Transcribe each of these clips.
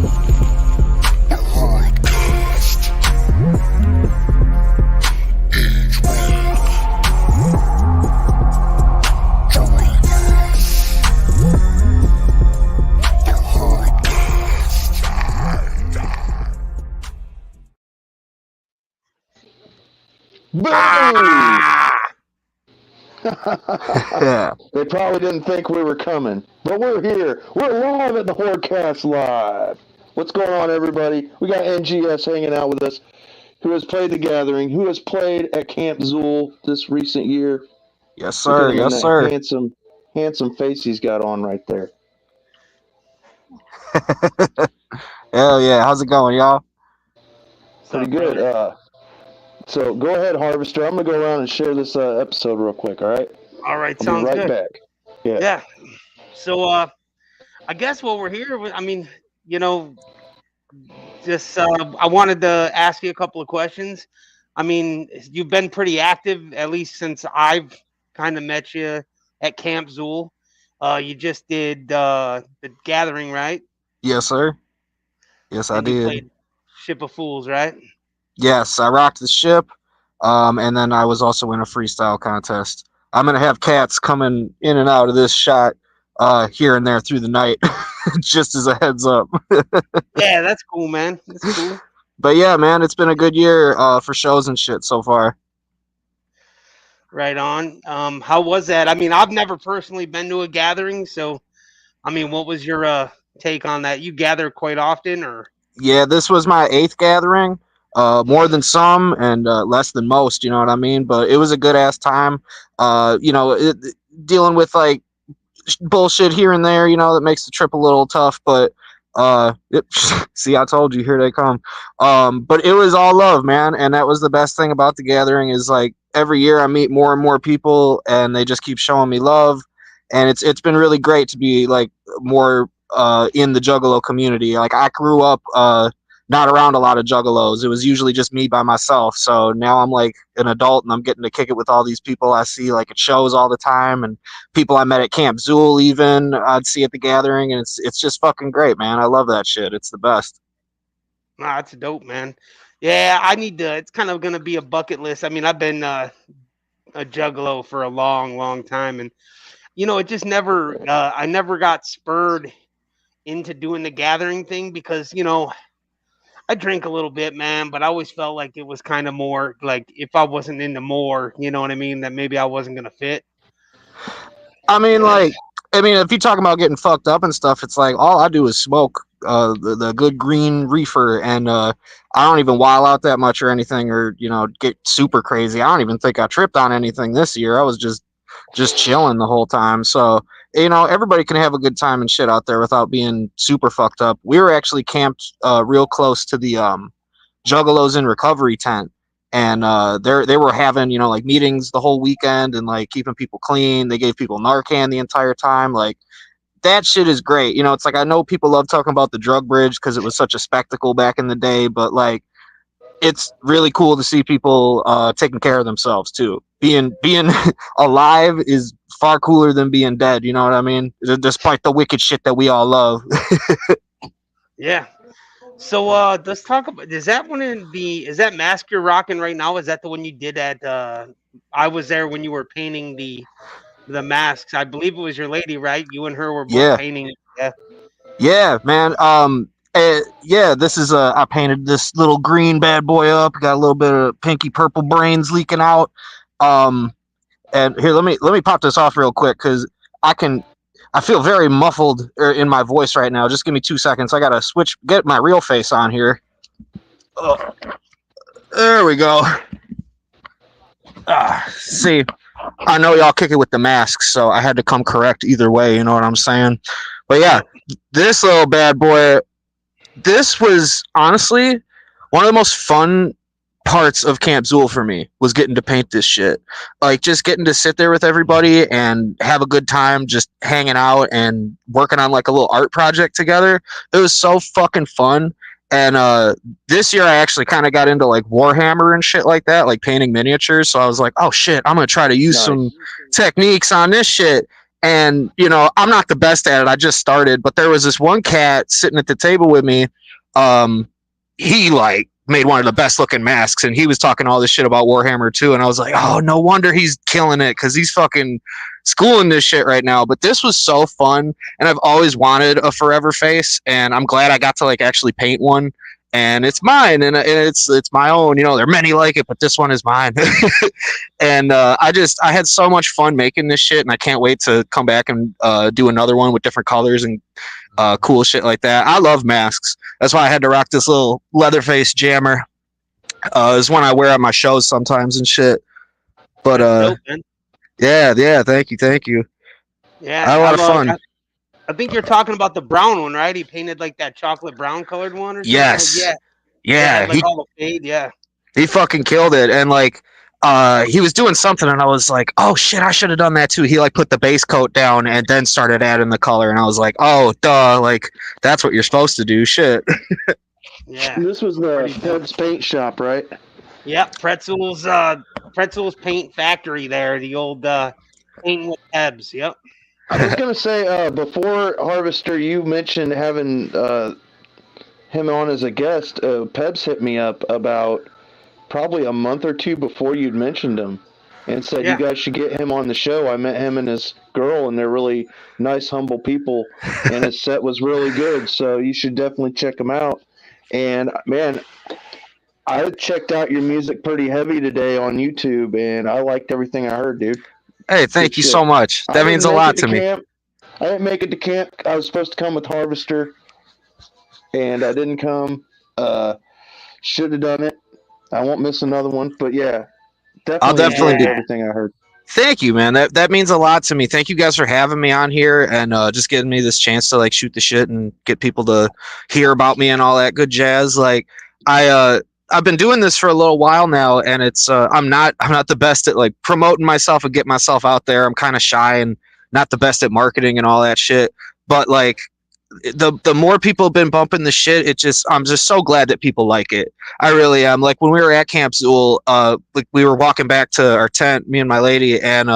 The Hordecast. Each week, join us. The Hordecast. Yeah. They probably didn't think we were coming, but we're here. We're live at the Hordecast Live. What's going on, everybody? We got NGS hanging out with us, who has played The Gathering, who has played at Camp Zool this recent year. Yes, sir. Look at him in Yes, that sir. handsome face he's got on right there. Hell yeah. How's it going, y'all? Pretty good. So go ahead, Harvester. I'm going to go around and share this episode real quick, all right? All right, I'll sounds be right good. back. Yeah. So, I guess while we're here, I mean, just I wanted to ask you a couple of questions. I mean, you've been pretty active, at least since I've kind of met you at Camp Zool. You just did the Gathering, right? Yes, sir. Yes, I And you did. played Ship of Fools, right? Yes, I rocked the ship. And then I was also in a freestyle contest. I'm gonna have cats coming in and out of this shot here and there through the night, just as a heads up. Yeah, that's cool, man. That's cool. But yeah, man, it's been a good year for shows and shit so far. Right on. How was that? I mean, I've never personally been to a gathering, so I mean, what was your take on that? You gather quite often, or? Yeah, this was my 8th gathering. More than some and less than most, you know what I mean? But it was a good ass time. Dealing with like bullshit here and there, that makes the trip a little tough. But see, I told you, here they come. But it was all love, man, and that was the best thing about the gathering is like every year I meet more and more people, and they just keep showing me love, and it's been really great to be like more in the Juggalo community. Like I grew up not around a lot of Juggalos. It was usually just me by myself. So now I'm like an adult and I'm getting to kick it with all these people I see like at shows all the time, and people I met at Camp Zool even I'd see at the gathering, and it's just fucking great, man. I love that shit. It's the best. Nah, it's dope, man. Yeah, I need to. It's kind of gonna be a bucket list. I mean, I've been a Juggalo for a long, long time, and it just never. I never got spurred into doing the gathering thing because I drink a little bit, man, but I always felt like it was kind of more like if I wasn't into more, you know what I mean, that maybe I wasn't gonna fit. I mean, if you're talking about getting fucked up and stuff, it's like all I do is smoke the good green reefer, and I don't even wild out that much or anything, or get super crazy. I don't even think I tripped on anything this year. I was just chilling the whole time. So everybody can have a good time and shit out there without being super fucked up. We were actually camped real close to the Juggalos in Recovery tent, and they were having like meetings the whole weekend and like keeping people clean. They gave people Narcan the entire time. Like that shit is great. It's like I know people love talking about the drug bridge because it was such a spectacle back in the day, but like it's really cool to see people taking care of themselves too. Being alive is far cooler than being dead. You know what I mean? Despite the wicked shit that we all love. Yeah. So let's talk about. Is that mask you're rocking right now? Is that the one you did at? I was there when you were painting the masks. I believe it was your lady, right? You and her were both painting. Yeah. Yeah, man. This is I painted this little green bad boy up. Got a little bit of pinky purple brains leaking out. And here, let me pop this off real quick because I feel very muffled in my voice right now. Just give me 2 seconds. I gotta get my real face on here. Oh, there we go. See, I know y'all kick it with the masks, so I had to come correct either way. You know what I'm saying? But yeah, this little bad boy, this was honestly one of the most fun parts of Camp Zool for me was getting to paint this shit. Like just getting to sit there with everybody and have a good time just hanging out and working on like a little art project together. It was so fucking fun. And this year I actually kind of got into like Warhammer and shit like that, like painting miniatures. So I was like, oh shit, I'm going to try to use some techniques on this shit. And I'm not the best at it. I just started, but there was this one cat sitting at the table with me. He like made one of the best looking masks, and he was talking all this shit about Warhammer too. And I was like, oh, no wonder he's killing it, because he's fucking schooling this shit right now. But this was so fun, and I've always wanted a forever face, and I'm glad I got to like actually paint one. And it's mine, and it's my own. There are many like it, but this one is mine. And I had so much fun making this shit, and I can't wait to come back and do another one with different colors and cool shit like that. I love masks. That's why I had to rock this little Leatherface jammer. It's one I wear at my shows sometimes and shit. But Dope, man. yeah, thank you. Yeah, I had a lot of fun. I think you're talking about the brown one, right? He painted like that chocolate brown colored one or something. Yes. Yeah. He Like all the fade. Yeah. he fucking killed it. And like he was doing something, and I was like, oh shit, I should have done that too. He like put the base coat down and then started adding the color, and I was like, oh duh, like that's what you're supposed to do. Shit. Yeah. This was the Peb's Paint Shop, right? Yep. Pretzels Paint Factory there. The old painting with Ebbs. Yep. I was gonna say before Harvester, you mentioned having him on as a guest. Pebs hit me up about probably a month or two before you'd mentioned him, and said you guys should get him on the show. I met him and his girl, and they're really nice, humble people, and his set was really good. So you should definitely check him out. And man, I checked out your music pretty heavy today on YouTube, and I liked everything I heard, dude. Hey, thank you so much. That means a lot to me. I didn't make it to camp. I was supposed to come with Harvester, and I didn't come. Should have done it. I won't miss another one. But yeah, I'll definitely do everything I heard. Thank you, man. That means a lot to me. Thank you guys for having me on here and just giving me this chance to like shoot the shit and get people to hear about me and all that good jazz. Like I've been doing this for a little while now, and it's I'm not the best at like promoting myself and get myself out there. I'm kind of shy and not the best at marketing and all that shit. But like the more people have been bumping the shit, I'm just so glad that people like it. I really am. Like when we were at Camp Zool, like we were walking back to our tent, me and my lady, and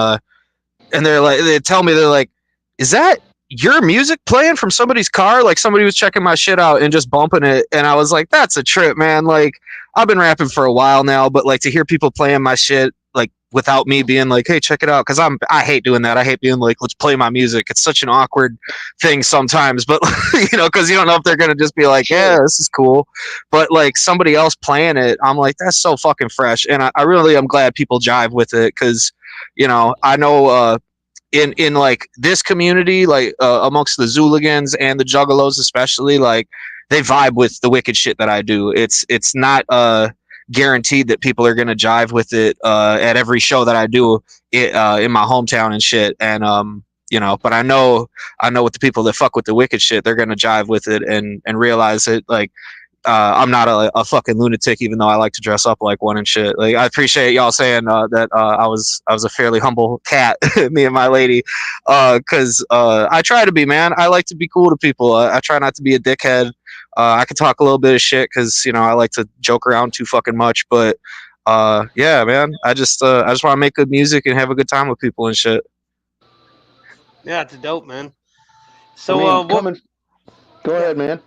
they're like, they tell me, they're like, is that your music playing from somebody's car? Like somebody was checking my shit out and just bumping it, and I was like, that's a trip, man. Like I've been rapping for a while now, but like to hear people playing my shit like without me being like, hey, check it out, because I hate doing that. I hate being like, let's play my music. It's such an awkward thing sometimes, but because you don't know if they're gonna just be like, yeah, this is cool, but like somebody else playing it, I'm like, that's so fucking fresh, and I really am glad people jive with it, because I know in like this community, like amongst the Zooligans and the Juggalos especially, like they vibe with the wicked shit that I do. It's not guaranteed that people are gonna jive with it at every show that I do in my hometown and shit. And but I know with the people that fuck with the wicked shit, they're gonna jive with it and realize it. Like I'm not a fucking lunatic, even though I like to dress up like one and shit. Like I appreciate y'all saying that I was a fairly humble cat, me and my lady, because I try to be, man. I like to be cool to people. I try not to be a dickhead. I can talk a little bit of shit because I like to joke around too fucking much. But yeah, man, I just want to make good music and have a good time with people and shit. Yeah, it's dope, man. So go ahead, man.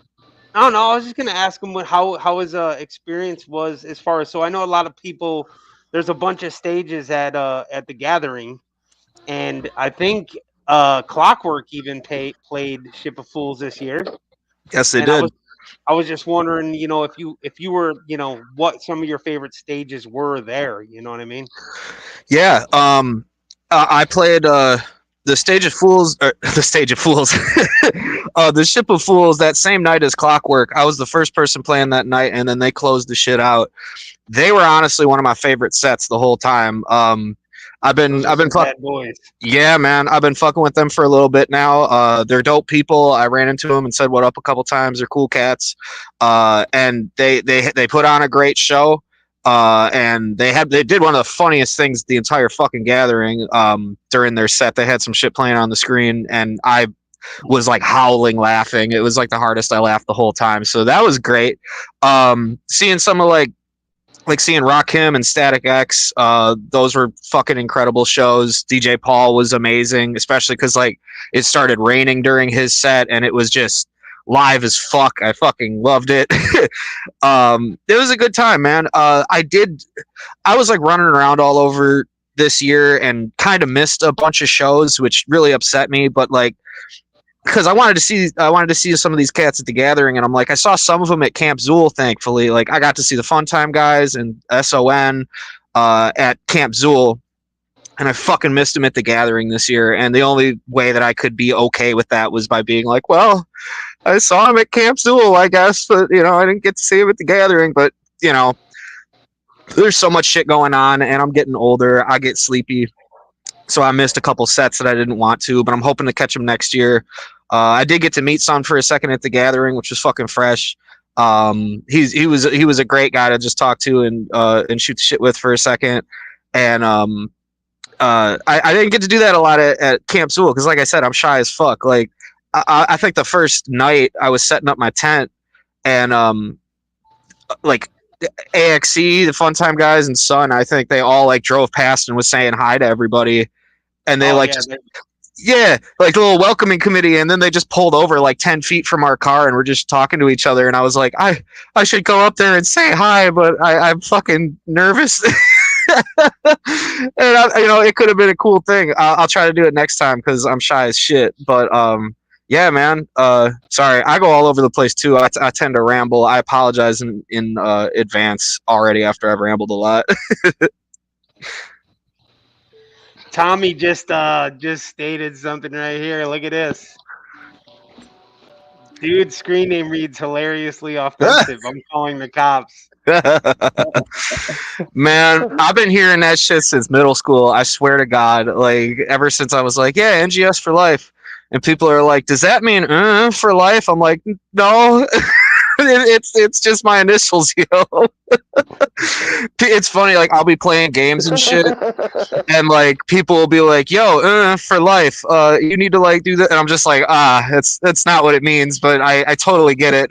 I don't know. I was just gonna ask him how his experience was as far as. So I know a lot of people. There's a bunch of stages at the gathering, and I think Clockwork even played Ship of Fools this year. Yes, they did. I was just wondering, if you were, what some of your favorite stages were there. You know what I mean? Yeah. I played the Stage of Fools, or the Stage of Fools, the Ship of Fools that same night as Clockwork. I was the first person playing that night, and then they closed the shit out. They were honestly one of my favorite sets the whole time. I've been fucking, yeah, man. I've been fucking with them for a little bit now. They're dope people. I ran into them and said what up a couple times. They're cool cats. And they put on a great show. And they did one of the funniest things the entire fucking gathering. During their set, they had some shit playing on the screen, and I was like howling laughing. It was like the hardest I laughed the whole time. So that was great. Seeing some of like like seeing Rakim and Static X. Those were fucking incredible shows. DJ Paul was amazing, especially because like it started raining during his set, and it was just live as fuck. I fucking loved it. It was a good time, man. I was like running around all over this year and kind of missed a bunch of shows, which really upset me. But like, because I wanted to see some of these cats at the gathering, and I'm like, I saw some of them at Camp Zool. Thankfully, like I got to see the Fun Time guys and SON at Camp Zool, and I fucking missed them at the gathering this year. And the only way that I could be okay with that was by being like, well, I saw him at Camp Zool, I guess, but I didn't get to see him at the gathering. But there's so much shit going on, and I'm getting older. I get sleepy, so I missed a couple sets that I didn't want to, but I'm hoping to catch them next year. I did get to meet Son for a second at the gathering, which was fucking fresh. He was a great guy to just talk to and shoot the shit with for a second. And I didn't get to do that a lot at Camp Zool because, like I said, I'm shy as fuck. Like I think the first night I was setting up my tent, and like AXC, the Fun Time guys, and Son, I think they all like drove past and was saying hi to everybody, and they like like the little welcoming committee, and then they just pulled over like 10 feet from our car and we're just talking to each other, and I was like, I should go up there and say hi, but I'm fucking nervous. And it could have been a cool thing. I'll try to do it next time because I'm shy as shit. But yeah, man. Sorry, I go all over the place too. I tend to ramble. I apologize in advance already after I've rambled a lot. Tommy just stated something right here. Look at this. Dude's screen name reads hilariously offensive. I'm calling the cops. Man, I've been hearing that shit since middle school. I swear to God, like ever since I was like, yeah, NGS for life. And people are like, does that mean for life? I'm like, no. It's just my initials, It's funny, like I'll be playing games and shit, and like people will be like, "Yo, for life, you need to like do that," and I'm just like, that's not what it means, but I totally get it.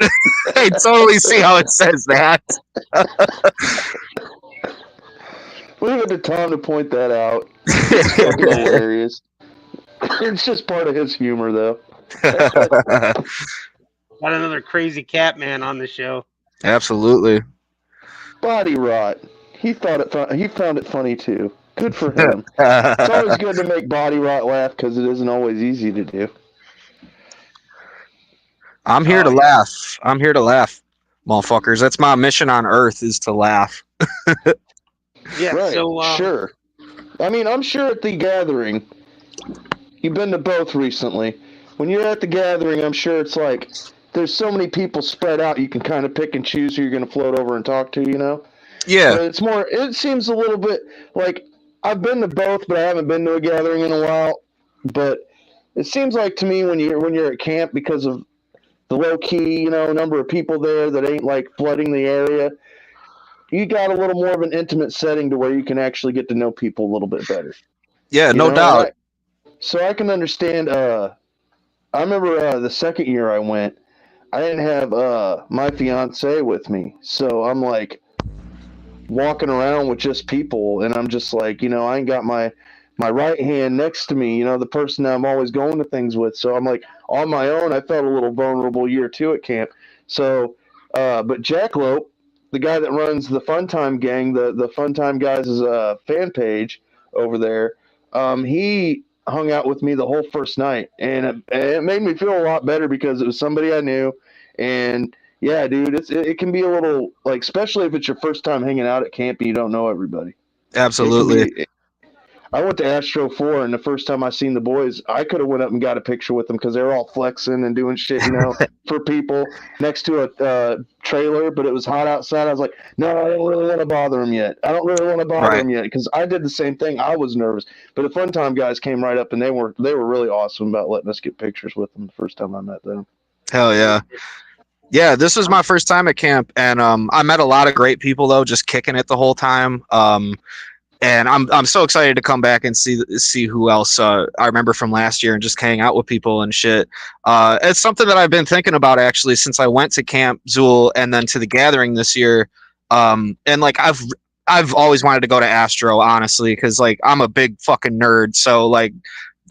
I totally see how it says that. Leave it to Tom to point that out. It's fucking hilarious. It's just part of his humor, though. Got another crazy cat man on the show. Absolutely. Body rot. He found it funny too. Good for him. It's always good to make Body Rot laugh because it isn't always easy to do. I'm here to laugh. I'm here to laugh, motherfuckers. That's my mission on Earth, is to laugh. Yeah. Right. So sure. I mean, I'm sure at the gathering, you've been to both recently. When you're at the gathering, I'm sure it's like there's so many people spread out, you can kind of pick and choose who you're going to float over and talk to, Yeah. But it seems a little bit like I've been to both, but I haven't been to a gathering in a while. But it seems like to me when you're at camp, because of the low key, number of people there that ain't like flooding the area, you got a little more of an intimate setting to where you can actually get to know people a little bit better. Yeah, no doubt. So I can understand. I remember the second year I went, I didn't have my fiance with me, so I'm like walking around with just people, and I'm just like, I ain't got my right hand next to me, the person that I'm always going to things with. So I'm like on my own. I felt a little vulnerable year two at camp. So, but Jack Lope, the guy that runs the Fun Time gang, the Fun Time guys' fan page over there, he hung out with me the whole first night, and it made me feel a lot better because it was somebody I knew. And yeah, dude, it can be a little like, especially if it's your first time hanging out at camp and you don't know everybody. Absolutely. I went to Astro 4, and the first time I seen the boys, I could have went up and got a picture with them because they were all flexing and doing shit, for people next to a trailer, but it was hot outside. I was like, no, I don't really want to bother them yet. Because I did the same thing. I was nervous. But the Fun Time guys came right up, and they were really awesome about letting us get pictures with them the first time I met them. Hell yeah. Yeah, this was my first time at camp, and I met a lot of great people, though, just kicking it the whole time. And I'm so excited to come back and see who else I remember from last year and just hang out with people and shit. It's something that I've been thinking about actually since I went to Camp Zool and then to the gathering this year. And like I've always wanted to go to Astro, honestly, because like I'm a big fucking nerd. So like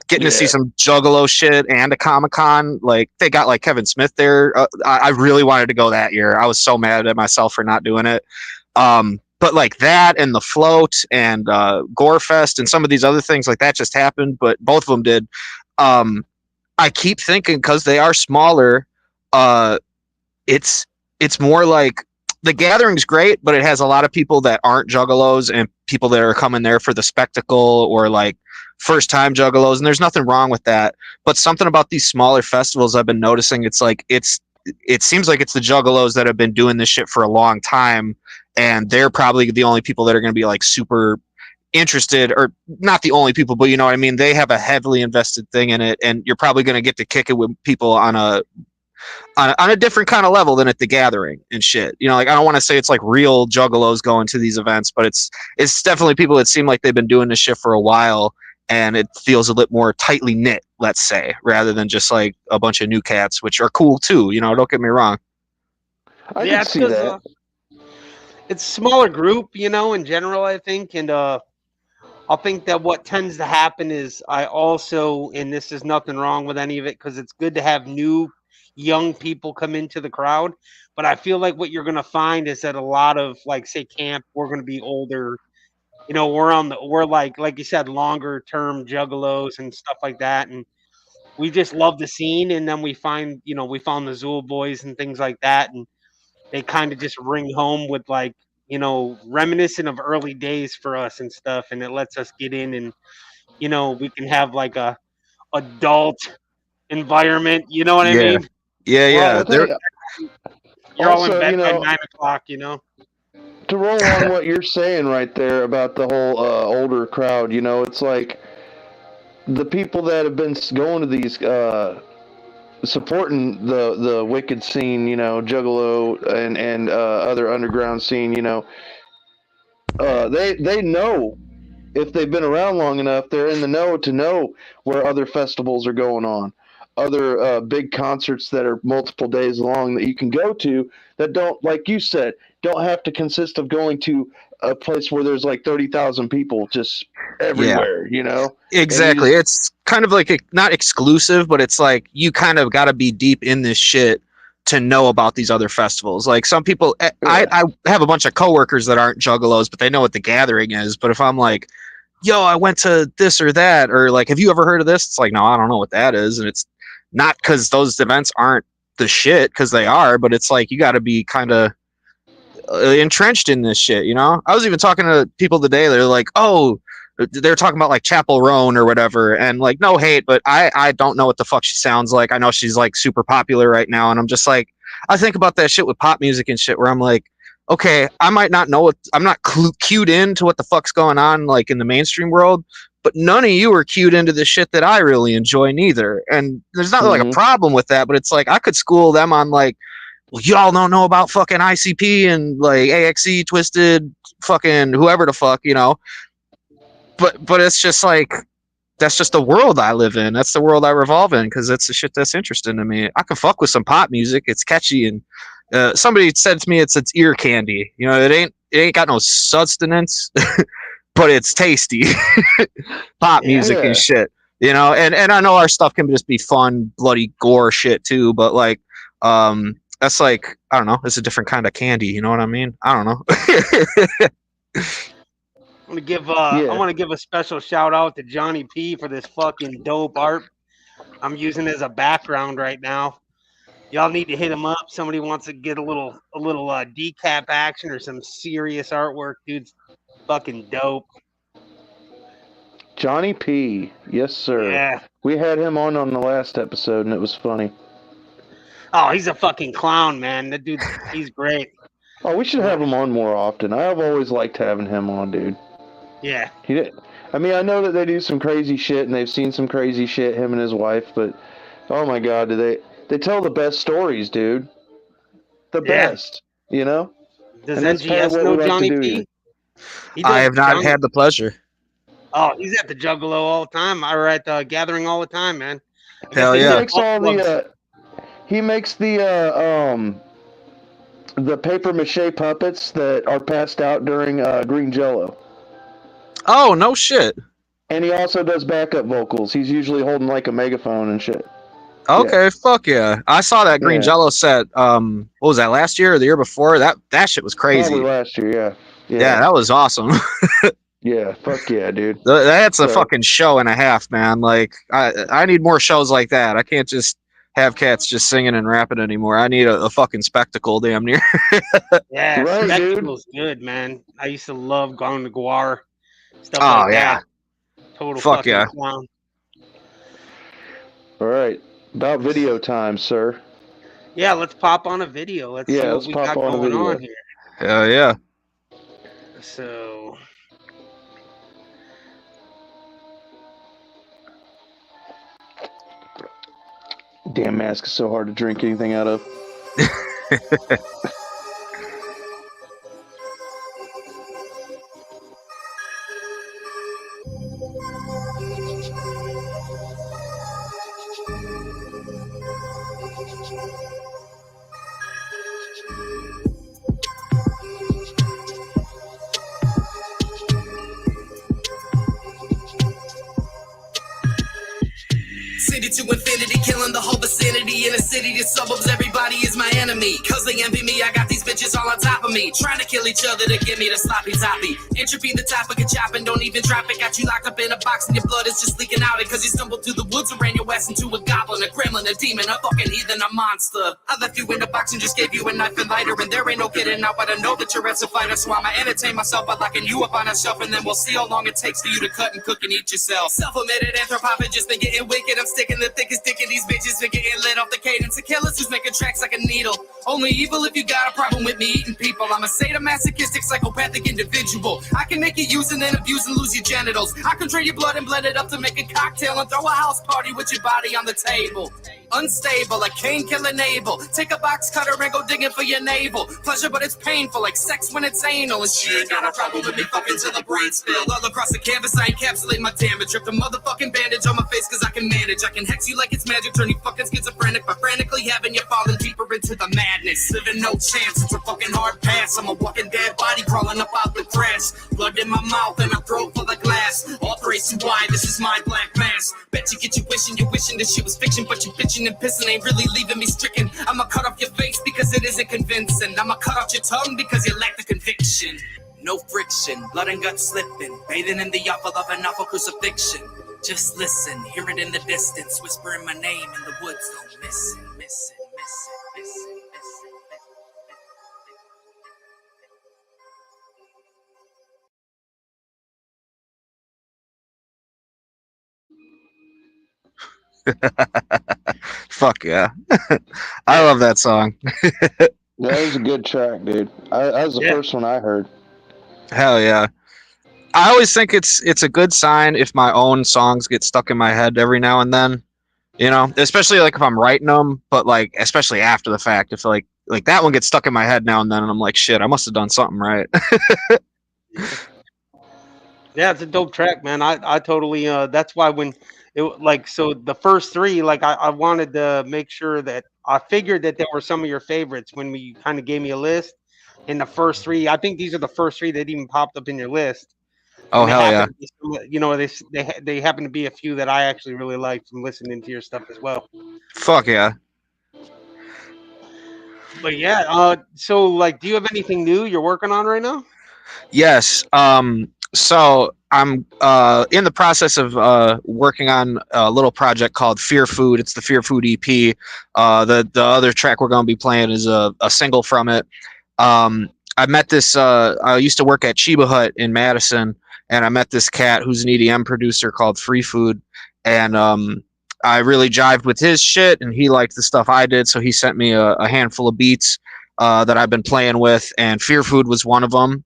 getting to see Yeah. some Juggalo shit and a Comic Con, like they got like Kevin Smith there. I really wanted to go that year. I was so mad at myself for not doing it. But like that and the float and Gorefest and some of these other things like that just happened, but both of them did. I keep thinking because they are smaller, uh, it's more like the gathering's great, but it has a lot of people that aren't juggalos and people that are coming there for the spectacle or like first time juggalos, and there's nothing wrong with that. But something about these smaller festivals I've been noticing, it's like it seems like it's the juggalos that have been doing this shit for a long time, and they're probably the only people that are going to be like super interested, or not the only people, but you know what I mean, they have a heavily invested thing in it, and you're probably going to get to kick it with people on a different kind of level than at the gathering and shit. You know, like I don't want to say it's like real juggalos going to these events, but it's definitely people that seem like they've been doing this shit for a while, and it feels a bit more tightly knit, let's say, rather than just like a bunch of new cats, which are cool too. You know, don't get me wrong. I Yeah, can it's see 'cause, that. it's a smaller group, you know, in general, I think. And I think that what tends to happen is I also, and this is nothing wrong with any of it, because it's good to have new young people come into the crowd. But I feel like what you're going to find is that a lot of, like, say, camp, we're going to be older. You know, we're like you said, longer term juggalos and stuff like that. And we just love the scene. And then we find, you know, we found the Zool boys and things like that. And they kind of just ring home with, like, you know, reminiscent of early days for us and stuff. And it lets us get in, and, you know, we can have like a adult environment. You know what I Yeah, mean? yeah, We're all yeah. Well, They're you're all in also, bed by 9 o'clock. You know? to roll on what you're saying right there about the whole older crowd, it's like the people that have been going to these supporting the wicked scene, Juggalo and other underground scene, they know, if they've been around long enough, they're in the know to know where other festivals are going on, other big concerts that are multiple days long that you can go to, that don't, like you said, don't have to consist of going to a place where there's like 30,000 people just yeah. everywhere, and you Exactly. just It's kind of like not exclusive, but it's like you kind of got to be deep in this shit to know about these other festivals. Like some people, yeah. I have a bunch of coworkers that aren't juggalos, but they know what the gathering is. But if I'm like, yo, I went to this or that, or like, have you ever heard of this? It's like, no, I don't know what that is. And it's not because those events aren't the shit, because they are, but it's like you got to be kind of entrenched in this shit, you know? I was even talking to people today, they're like, oh, they're talking about like Chapel Roan or whatever, and like no hate, but I don't know what the fuck she sounds like. I know she's like super popular right now, and I'm just like, I think about that shit with pop music and shit where I'm like, okay, I might not know what, I'm not cued into what the fuck's going on like in the mainstream world, but none of you are cued into the shit that I really enjoy neither. And there's not like a Hmm. problem with that, but it's like I could school them on like, well, y'all don't know about fucking ICP and like AXE, Twisted, fucking whoever the fuck, you know. But it's just like that's just the world I live in. That's the world I revolve in because it's the shit that's interesting to me. I can fuck with some pop music. It's catchy, and somebody said to me it's ear candy. You know, it ain't got no sustenance, but it's tasty. Pop Yeah. music and Yeah. shit. You know, and I know our stuff can just be fun, bloody gore shit too. But like, that's like I don't know. It's a different kind of candy. You know what I mean? I don't know. I Yeah. want to give a special shout out to Johnny P for this fucking dope art I'm using as a background right now. Y'all need to hit him up. Somebody wants to get a little decap action or some serious artwork, dude's fucking dope. Johnny P. Yes, sir. Yeah. We had him on the last episode, and it was funny. Oh, he's a fucking clown, man. That dude, he's great. Oh, we should have him on more often. I've always liked having him on, dude. Yeah. He did. I mean, I know that they do some crazy shit, and they've seen some crazy shit, him and his wife, but oh my god, do they tell the best stories, dude. The Yeah. best, you know? Does And that's part of NGS what we know like to Johnny do here. P? He I does have not Johnny. had the pleasure. Oh, he's at the Juggalo all the time. Or at the gathering all the time, man. I guess Hell they He do yeah. makes golf all clubs. the he makes the the paper mache puppets that are passed out during Green Jello. Oh, no shit. And he also does backup vocals. He's usually holding like a megaphone and shit. Okay, fuck yeah. I saw that Green Yeah. Jello set. What was that, last year or the year before? That shit was crazy. Probably last year, yeah. Yeah, that was awesome. Yeah, fuck yeah, dude. That's a So- fucking show and a half, man. Like, I need more shows like that. I can't just have cats just singing and rapping anymore. I need a fucking spectacle, damn near. Yeah, Right, dude. spectacle's good, man. I used to love going to Guar, stuff Oh, like yeah. that. Total Fuck fucking yeah. clown. All right. About video time, sir. Yeah, let's pop on a video. Let's see what let's we pop got on a going video. on here. Hell yeah. So, Damn mask is so hard to drink anything out of. City to infinity, killing the whole vicinity. In a city to suburbs, everybody is my enemy. Cause they envy me, I got these bitches all on top of me. Trying to kill each other to get me the sloppy toppy. Entropy, the topic of chopping, don't even drop it. Got you locked up in a box and your blood is just leaking out. It cause you stumbled through the woods and ran your ass into a goblin, a gremlin, a demon, a fucking heathen, a monster. I left you in the box and just gave you a knife and lighter. And there ain't no getting out, but I know that you're a fighter. So I'ma entertain myself by locking you up on a shelf. And then we'll see how long it takes for you to cut and cook and eat yourself. Self-admitted anthropophagist, been getting wicked. I'm sticking the thickest dick in these bitches, been getting lit off the cadence of killers who's making tracks like a needle. Only evil if you got a problem with me eating people. I'm a sadomasochistic, psychopathic individual. I can make you use and then abuse and lose your genitals. I can drain your blood and blend it up to make a cocktail and throw a house party with your body on the table. Unstable, like Cain killing Abel. Take a box cutter and go digging for your navel. Pleasure, but it's painful, like sex when it's anal. And she ain't got a problem with me fucking till the brain spill. All across the canvas, I encapsulate my damage. Rip the motherfucking bandage on my face cause I can manage. I can hex you like it's magic, turn you fucking schizophrenic by frantically having you falling deeper into the madness. Living no chance, it's a fucking hard pass. I'm a walking dead body crawling up out the grass. Blood in my mouth and a throat full of glass. All praise to why this is my black mass. Bet you get you wishing this shit was fiction, but you bitching and pissing ain't really leaving me stricken. I'ma cut off your face because it isn't convincing. I'ma cut off your tongue because you lack the conviction. No friction, blood and guts slipping, bathing in the awful of an awful crucifixion. Just listen, hear it in the distance, whispering my name in the woods. Don't miss it, miss it, miss it, miss it, miss it. Fuck yeah. I love that song. That was a good track, dude. That was the first one I heard. Hell yeah. I always think it's a good sign if my own songs get stuck in my head every now and then, you know, especially like if I'm writing them, but like especially after the fact, if like that one gets stuck in my head now and then, and I'm like, shit, I must have done something right. yeah, it's a dope track, man. I totally, that's why when it like, so the first three, like I wanted to make sure that I figured that there were some of your favorites when we kind of gave me a list. In the first three, I think these are the first three that even popped up in your list. Oh, hell yeah. You know, they happen to be a few that I actually really like from listening to your stuff as well. Fuck yeah. But yeah, so like, do you have anything new you're working on right now? Yes. So I'm in the process of working on a little project called Fear Food. It's the Fear Food EP. The other track we're going to be playing is a single from it. I met this. I used to work at Chiba Hut in Madison, and I met this cat who's an EDM producer called Free Food, and I really jived with his shit, and he liked the stuff I did, so he sent me a handful of beats that I've been playing with, and Fear Food was one of them.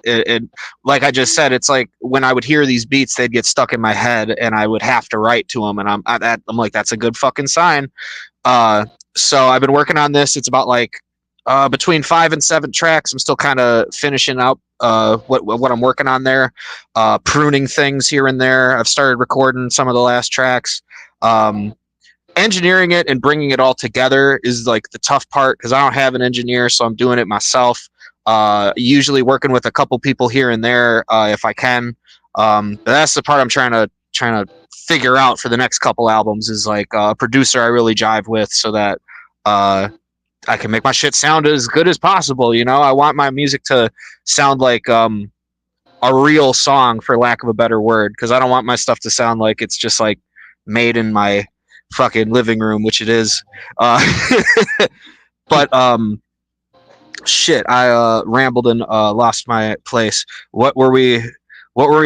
It like I just said, it's like when I would hear these beats, they'd get stuck in my head, and I would have to write to them, and I'm like, that's a good fucking sign. So I've been working on this. It's about like between 5 and 7 tracks. I'm still kind of finishing up what I'm working on there, pruning things here and there. I've started recording some of the last tracks. And engineering it and bringing it all together is like the tough part because I don't have an engineer, so I'm doing it myself. Usually working with a couple people here and there if I can. But that's the part I'm trying to figure out for the next couple albums is like a producer I really jive with so that I can make my shit sound as good as possible. You know, I want my music to sound like a real song, for lack of a better word, because I don't want my stuff to sound like it's just like made in my fucking living room, which it is. But shit, I rambled and lost my place. What were we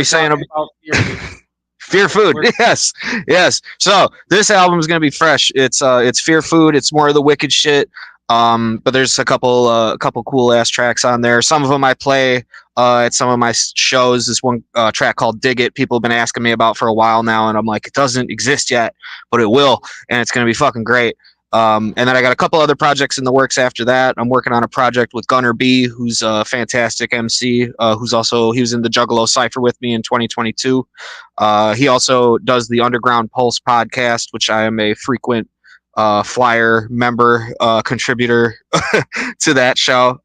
saying about Fear Food? Yes. So this album is gonna be fresh. It's Fear Food. It's more of the wicked shit. But there's a couple cool ass tracks on there. Some of them I play at some of my shows. This one track called Dig It, people have been asking me about for a while now, and I'm like, it doesn't exist yet, but it will, and it's gonna be fucking great. And then I got a couple other projects in the works after that. I'm working on a project with Gunner B, who's a fantastic MC, he was in the Juggalo Cypher with me in 2022. He also does the Underground Pulse podcast, which I am a frequent flyer member, contributor to that show.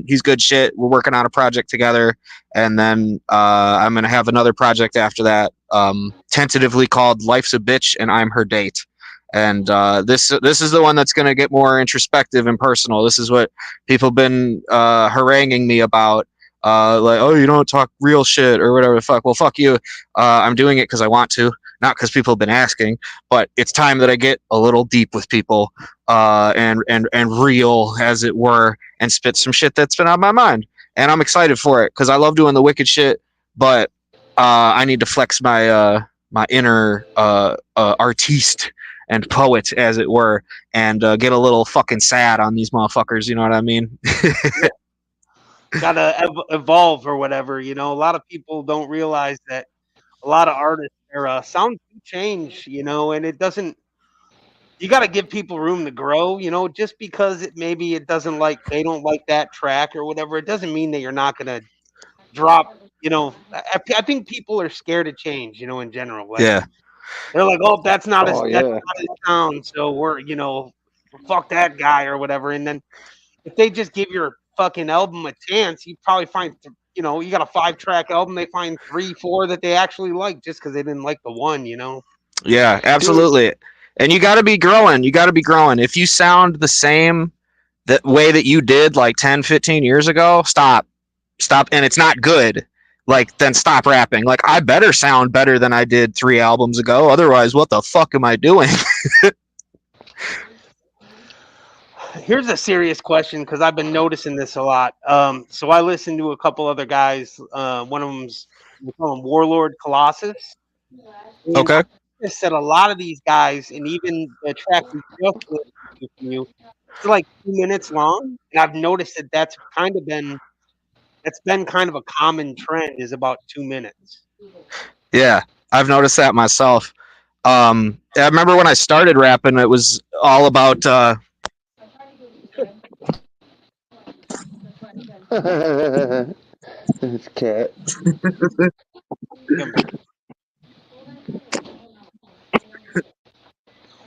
He's good shit. We're working on a project together, and then I'm gonna have another project after that, tentatively called Life's a Bitch and I'm Her Date. And this is the one that's going to get more introspective and personal. This is what people have been haranguing me about, like, oh, you don't talk real shit or whatever the fuck. Well, fuck you. I'm doing it because I want to, not because people have been asking. But it's time that I get a little deep with people and real, as it were, and spit some shit that's been on my mind. And I'm excited for it because I love doing the wicked shit, but I need to flex my my inner artiste and poet, as it were, and get a little fucking sad on these motherfuckers. You know what I mean? Gotta evolve or whatever. You know, a lot of people don't realize that a lot of artists, their sound do change. You know, and it doesn't. You got to give people room to grow. You know, just because it doesn't like they don't like that track or whatever, it doesn't mean that you're not gonna drop. You know, I think people are scared of change. You know, in general, like. Yeah. They're like, oh, that's not Oh, his yeah. sound, so we're, fuck that guy or whatever. And then if they just give your fucking album a chance, you probably find, you got a 5-track album, they find 3, 4 that they actually like just because they didn't like the one, Yeah, absolutely. And you got to be growing. If you sound the same that way that you did like 10, 15 years ago, stop. And it's not good. Like, then stop rapping. Like, I better sound better than I did 3 albums ago. Otherwise, what the fuck am I doing? Here's a serious question because I've been noticing this a lot. So I listened to a couple other guys. One of them's, we call him Warlord Colossus. And Okay. I said a lot of these guys, and even the track we just listened to from you, it's like 2 minutes long. And I've noticed that that's been kind of a common trend, is about 2 minutes. Yeah, I've noticed that myself. I remember when I started rapping, it was all about This cat.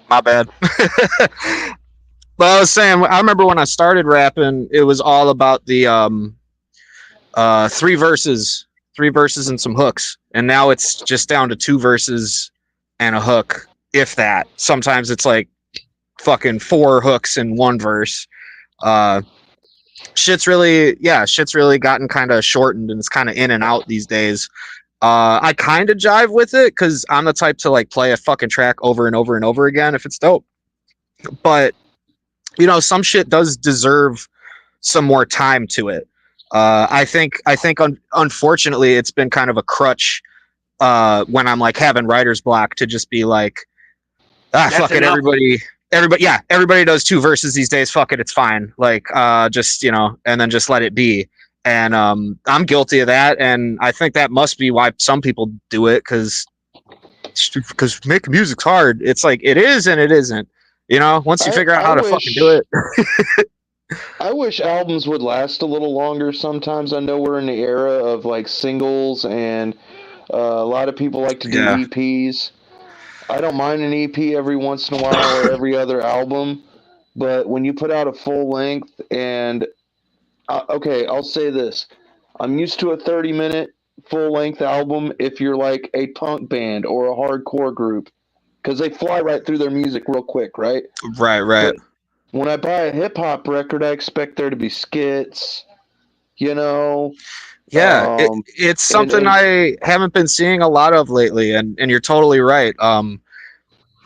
my bad. But I was saying, I remember when I started rapping, it was all about the 3 verses and some hooks, and now it's just down to 2 verses and a hook, if that. Sometimes it's like fucking 4 hooks in 1 verse. Shit's really gotten kind of shortened, and it's kind of in and out these days. I kind of jive with it because I'm the type to like play a fucking track over and over and over again if it's dope. But some shit does deserve some more time to it. I think unfortunately it's been kind of a crutch when I'm like having writer's block to just be like, fuck it, everybody does 2 verses these days, fuck it, it's fine, like just and then just let it be. And I'm guilty of that, and I think that must be why some people do it, because making music's hard. It's like it is and it isn't. Once you figure out how to fucking do it. I wish albums would last a little longer sometimes. I know we're in the era of like singles, and a lot of people like to do EPs. I don't mind an EP every once in a while or every other album, but when you put out a full length and okay, I'll say this. I'm used to a 30-minute full length album if you're like a punk band or a hardcore group because they fly right through their music real quick, right? Right. But when I buy a hip hop record, I expect there to be skits, you know. Yeah, it's And something I haven't been seeing a lot of lately, and you're totally right.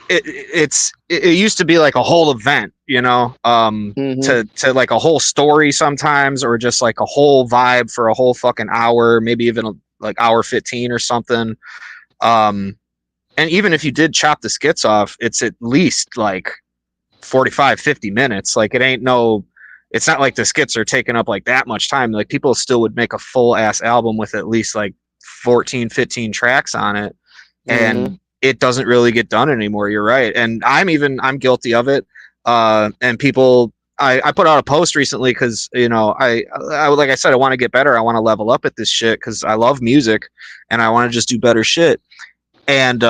It used to be like a whole event, mhm. to like a whole story sometimes, or just like a whole vibe for a whole fucking hour, maybe even like hour 15 or something. Um, and even if you did chop the skits off, it's at least like 45, 50 minutes. Like it's not like the skits are taking up like that much time. Like people still would make a full ass album with at least like 14, 15 tracks on it. And it doesn't really get done anymore. You're right. And I'm guilty of it. And people, I put out a post recently because, I, like I said, I want to get better. I want to level up at this shit because I love music and I want to just do better shit. And,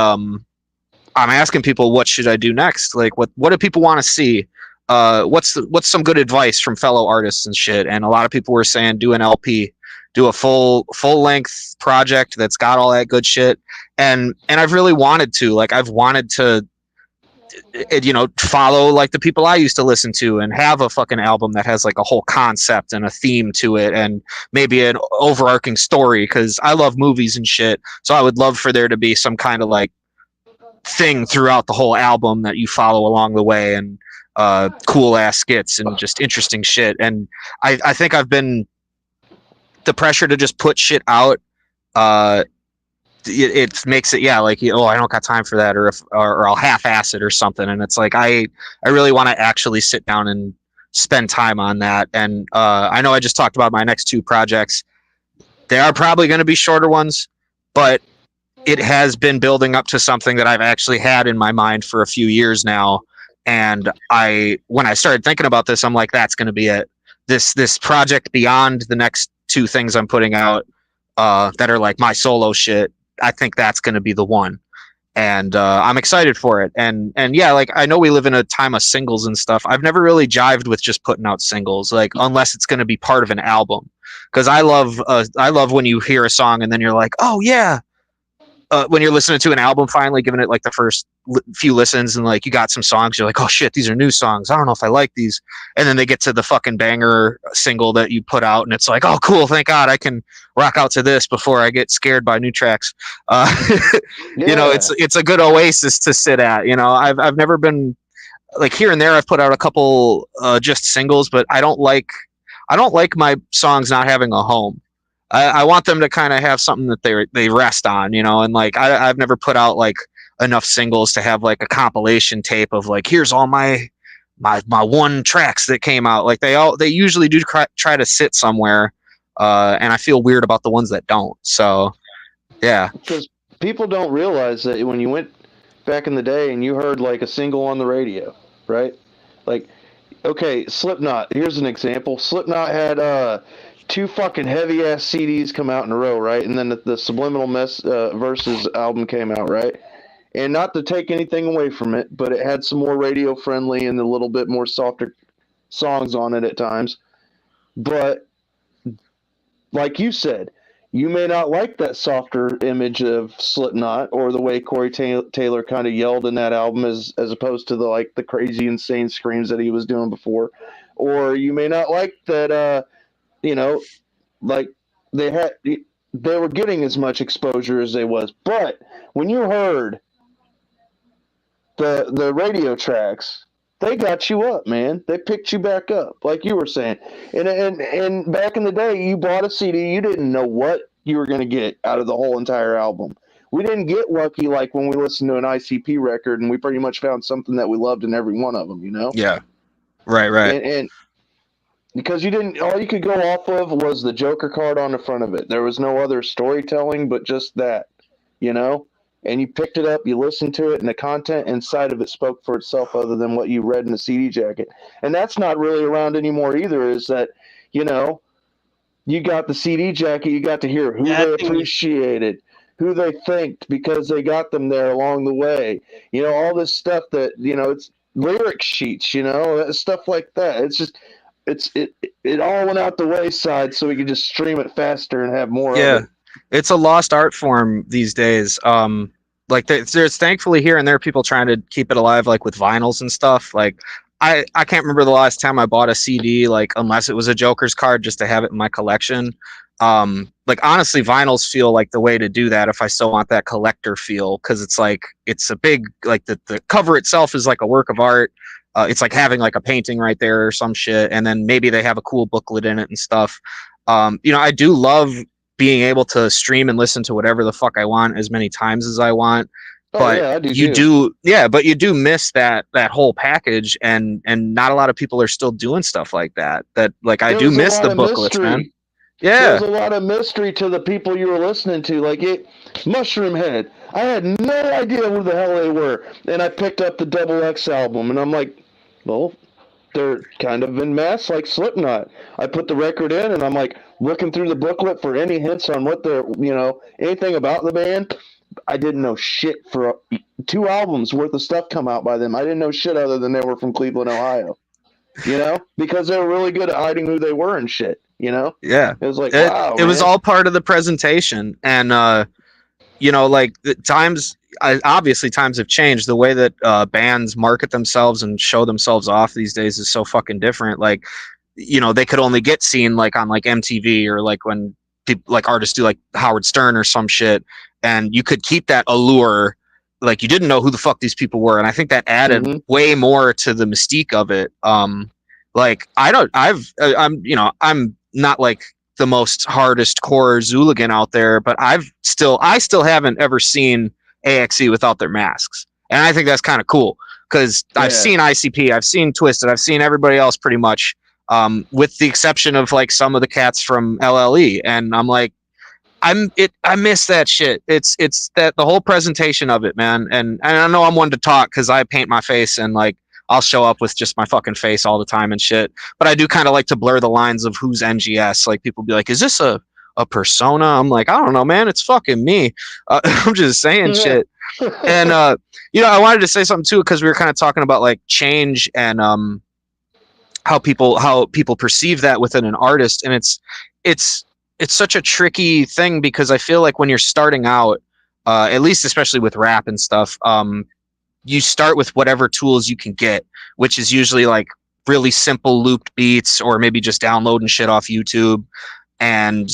I'm asking people, what should I do next? Like, what do people want to see? What's some good advice from fellow artists and shit? And a lot of people were saying, do an LP, do a full length project that's got all that good shit. And I've really wanted to, like, I've wanted to, follow like the people I used to listen to and have a fucking album that has like a whole concept and a theme to it and maybe an overarching story. Cause I love movies and shit. So I would love for there to be some kind of like thing throughout the whole album that you follow along the way, and cool ass skits and just interesting shit. And I think I've been the pressure to just put shit out. It makes it, like, I don't got time for that, or I'll half-ass it or something. And it's like I really want to actually sit down and spend time on that. And I know I just talked about my next two projects. They are probably going to be shorter ones, but it has been building up to something that I've actually had in my mind for a few years now. And when I started thinking about this, I'm like, that's going to be it. This project beyond the next two things I'm putting out that are like my solo shit, I think that's going to be the one. And I'm excited for it. And yeah, like, I know we live in a time of singles and stuff. I've never really jived with just putting out singles, like, unless it's going to be part of an album. Because I love when you hear a song and then you're like, oh yeah, when you're listening to an album, finally giving it like the first few listens, and like you got some songs, you're like, oh shit, these are new songs. I don't know if I like these. And then they get to the fucking banger single that you put out, and it's like, oh cool, thank God I can rock out to this before I get scared by new tracks. It's a good oasis to sit at. I've never been like, here and there I've put out a couple just singles, but I don't like my songs not having a home. I want them to kind of have something that they rest on, and like I've never put out like enough singles to have like a compilation tape of like, here's all my one tracks that came out. Like they usually do try to sit somewhere, and I feel weird about the ones that don't. So yeah, because people don't realize that when you went back in the day and you heard like a single on the radio, right? Like, okay, Slipknot. Here's an example. Slipknot had two fucking heavy ass CDs come out in a row, right? And then the Subliminal Versus album came out, right? And not to take anything away from it, but it had some more radio friendly and a little bit more softer songs on it at times. But like you said, you may not like that softer image of Slipknot or the way Corey Taylor kind of yelled in that album as opposed to the crazy insane screams that he was doing before. Or you may not like that like they were getting as much exposure as they was. But when you heard the radio tracks, they got you up, man. They picked you back up, like you were saying. And back in the day, you bought a CD, you didn't know what you were going to get out of the whole entire album. We didn't get lucky like when we listened to an ICP record and we pretty much found something that we loved in every one of them, Yeah. Right. And because all you could go off of was the Joker card on the front of it. There was no other storytelling but just that, And you picked it up, you listened to it, and the content inside of it spoke for itself other than what you read in the CD jacket. And that's not really around anymore either, is that, you got the CD jacket, you got to hear who they appreciated, who they thanked because they got them there along the way. You know, all this stuff that, you know, it's lyric sheets, you know, stuff like that. It's just, it all went out the wayside so we could just stream it faster and have more Yeah, of it. it's a lost art form these days. Like there's thankfully here and there people trying to keep it alive, like with vinyls and stuff. Like I can't remember the last time I bought a CD, like unless it was a Joker's card, just to have it in my collection. Like honestly, vinyls feel like the way to do that if I still want that collector feel, because it's like it's a big, like the cover itself is like a work of art. It's like having like a painting right there or some shit, and then maybe they have a cool booklet in it and stuff. You know, I do love being able to stream and listen to whatever the fuck I want as many times as I want. Oh, But yeah, I do you too. but you do miss that whole package, and not a lot of people are still doing stuff like that. That like I There do was a miss lot the of booklets, mystery. man. There Yeah. was a lot of mystery to the people you were listening to. Like Mushroom Head. I had no idea who the hell they were. And I picked up the Double X album, and I'm like, well, they're kind of in mass like Slipknot. I put the record in, and I'm like looking through the booklet for any hints on what they're, you know, anything about the band. I didn't know shit for 2 albums worth of stuff come out by them. I didn't know shit other than they were from Cleveland, Ohio. You know, because they were really good at hiding who they were and shit. You know, Yeah. it was like, It wow, it was man. all part of the presentation, and you know, like the times. Obviously, times have changed. The way that bands market themselves and show themselves off these days is so fucking different. Like, you know, they could only get seen like on like MTV or like when people like artists do like Howard Stern or some shit, and you could keep that allure. Like you didn't know who the fuck these people were, and I think that added Mhm. way more to the mystique of it. Like I'm not like the most hardest core Zooligan out there, but I still haven't ever seen AXE without their masks, and I think that's kind of cool because I've Yeah. seen ICP, I've seen Twisted, I've seen everybody else pretty much, with the exception of like some of the cats from LLE, and I'm like, I miss that shit. It's that the whole presentation of it, man. And I know I'm one to talk because I paint my face and like I'll show up with just my fucking face all the time and shit. But I do kind of like to blur the lines of who's NGS. Like people be like, "Is this a persona?" I'm like, I don't know, man. It's fucking me. I'm just saying shit. And you know, I wanted to say something too because we were kind of talking about like change and how people perceive that within an artist, and it's such a tricky thing because I feel like when you're starting out, at least especially with rap and stuff, you start with whatever tools you can get, which is usually like really simple looped beats or maybe just downloading shit off YouTube, and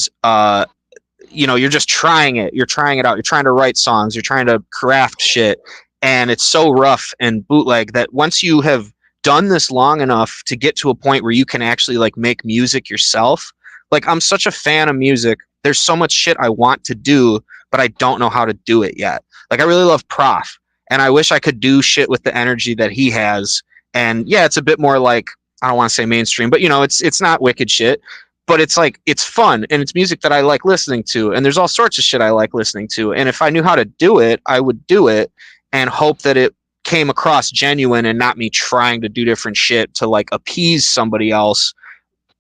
you know, you're just trying it. You're trying it out. You're trying to write songs. You're trying to craft shit, and it's so rough and bootleg that once you have done this long enough to get to a point where you can actually like make music yourself. Like I'm such a fan of music. There's so much shit I want to do, but I don't know how to do it yet. Like I really love Prof, and I wish I could do shit with the energy that he has. And yeah, it's a bit more like, I don't want to say mainstream, but you know, it's not wicked shit, but it's like it's fun and it's music that I like listening to. And there's all sorts of shit I like listening to. And if I knew how to do it, I would do it and hope that it came across genuine and not me trying to do different shit to like appease somebody else.